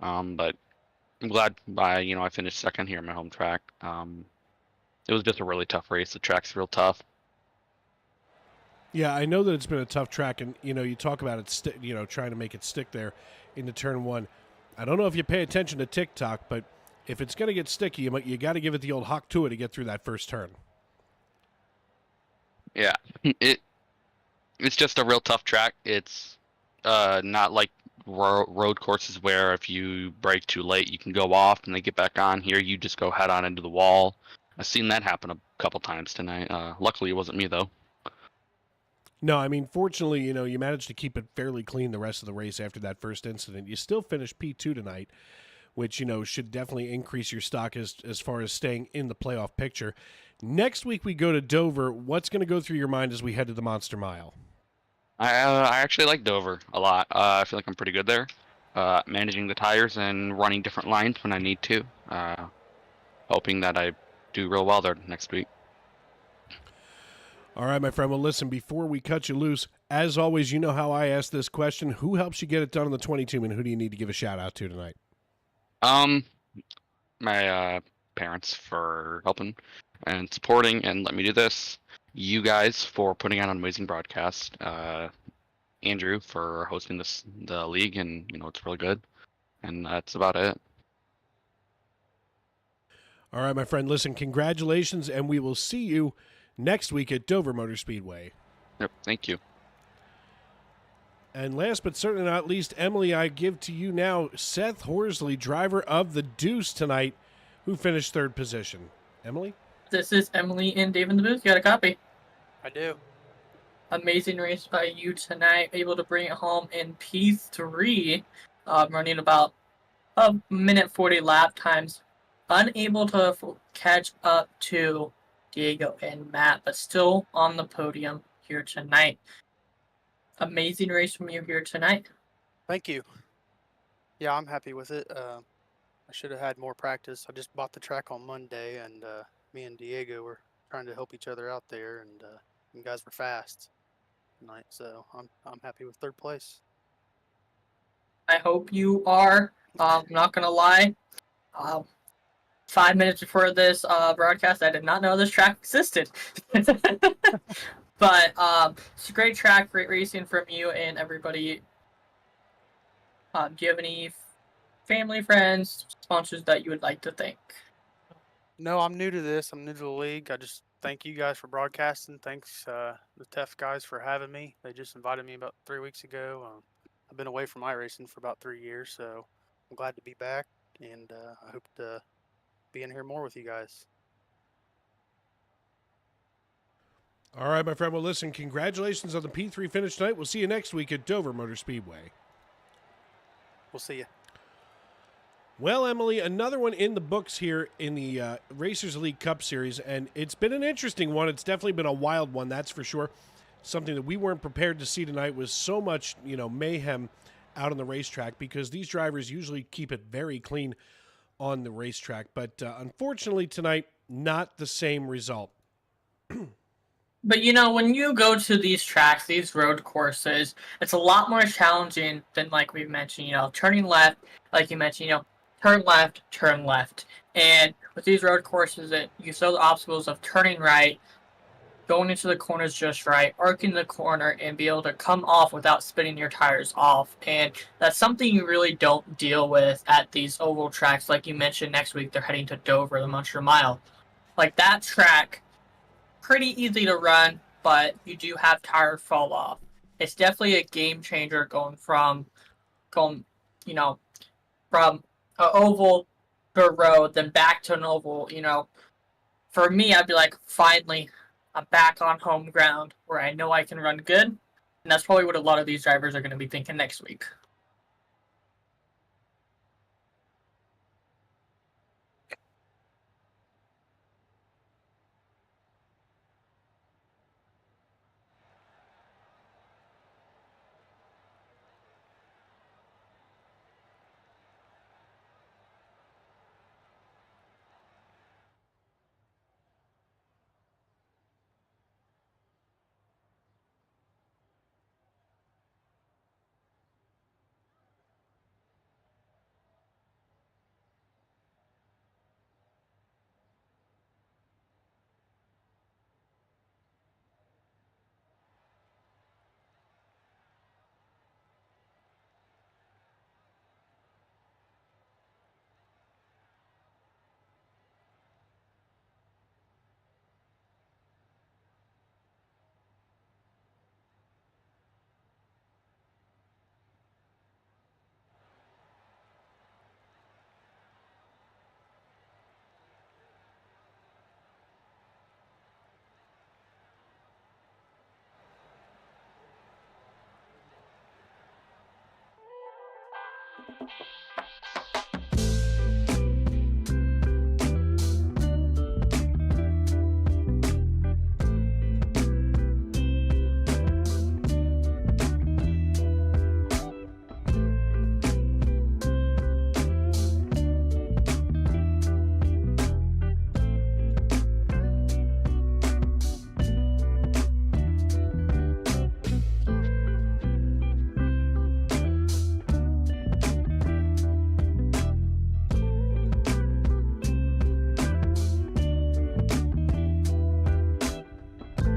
But I'm glad I finished second here in my home track. It was just a really tough race. The track's real tough. Yeah, I know that it's been a tough track, and you talk about it, trying to make it stick there into turn 1. I don't know if you pay attention to TikTok, but if it's going to get sticky, you got to give it the old hock to it to get through that first turn. Yeah, it's just a real tough track. It's not like road courses where if you brake too late, you can go off and they get back on. Here, you just go head on into the wall. I've seen that happen a couple times tonight. Luckily, it wasn't me though. No, I mean, fortunately, you managed to keep it fairly clean the rest of the race after that first incident. You still finished P2 tonight, which, should definitely increase your stock as far as staying in the playoff picture. Next week we go to Dover. What's going to go through your mind as we head to the Monster Mile? I actually like Dover a lot. I feel like I'm pretty good there, managing the tires and running different lines when I need to. Hoping that I do real well there next week. All right, my friend. Well, listen, before we cut you loose, as always, you know how I ask this question. Who helps you get it done on the 22, and who do you need to give a shout-out to tonight? My parents for helping and supporting and let me do this. You guys for putting on an amazing broadcast. Andrew for hosting the league, and it's really good. And that's about it. All right, my friend. Listen, congratulations, and we will see you next week at Dover Motor Speedway. Yep, thank you. And last but certainly not least, Emily, I give to you now Seth Horsley, driver of the Deuce tonight, who finished 3rd position. Emily? This is Emily and Dave in the booth. You got a copy? I do. Amazing race by you tonight. Able to bring it home in P3, running about a minute 40 lap times. Unable to catch up to Diego and Matt, but still on the podium here tonight. Amazing race from you here tonight. Thank you. Yeah, I'm happy with it. I should have had more practice. I just bought the track on Monday, and me and Diego were trying to help each other out there, and you guys were fast tonight, so I'm happy with 3rd place. I hope you are. I'm not gonna lie. 5 minutes before this broadcast, I did not know this track existed. But it's a great track, great racing from you and everybody. Do you have any family, friends, sponsors that you would like to thank? No, I'm new to this. I'm new to the league. I just thank you guys for broadcasting. Thanks the TEF guys for having me. They just invited me about 3 weeks ago. I've been away from iRacing for about 3 years, so I'm glad to be back, and I hope to be in here more with you guys. All right, my friend. Well, listen, congratulations on the P3 finish tonight. We'll see you next week at Dover Motor Speedway. We'll see you. Well, Emily, another one in the books here in the Racers League Cup Series, and it's been an interesting one. It's definitely been a wild one, that's for sure. Something that we weren't prepared to see tonight was so much, mayhem out on the racetrack, because these drivers usually keep it very clean on the racetrack. But unfortunately tonight, not the same result. But when you go to these tracks, these road courses, it's a lot more challenging than, like we mentioned, turning left, like you mentioned, turn left. And with these road courses, you saw the obstacles of turning right, going into the corners just right, arcing the corner, and be able to come off without spinning your tires off. And that's something you really don't deal with at these oval tracks. Like you mentioned, next week they're heading to Dover, the Monster Mile. Like that track, pretty easy to run, but you do have tire fall off. It's definitely a game changer going, you know, from an oval to a road, then back to an oval. For me, I'd be like, finally, I'm back on home ground where I know I can run good, and that's probably what a lot of these drivers are going to be thinking next week.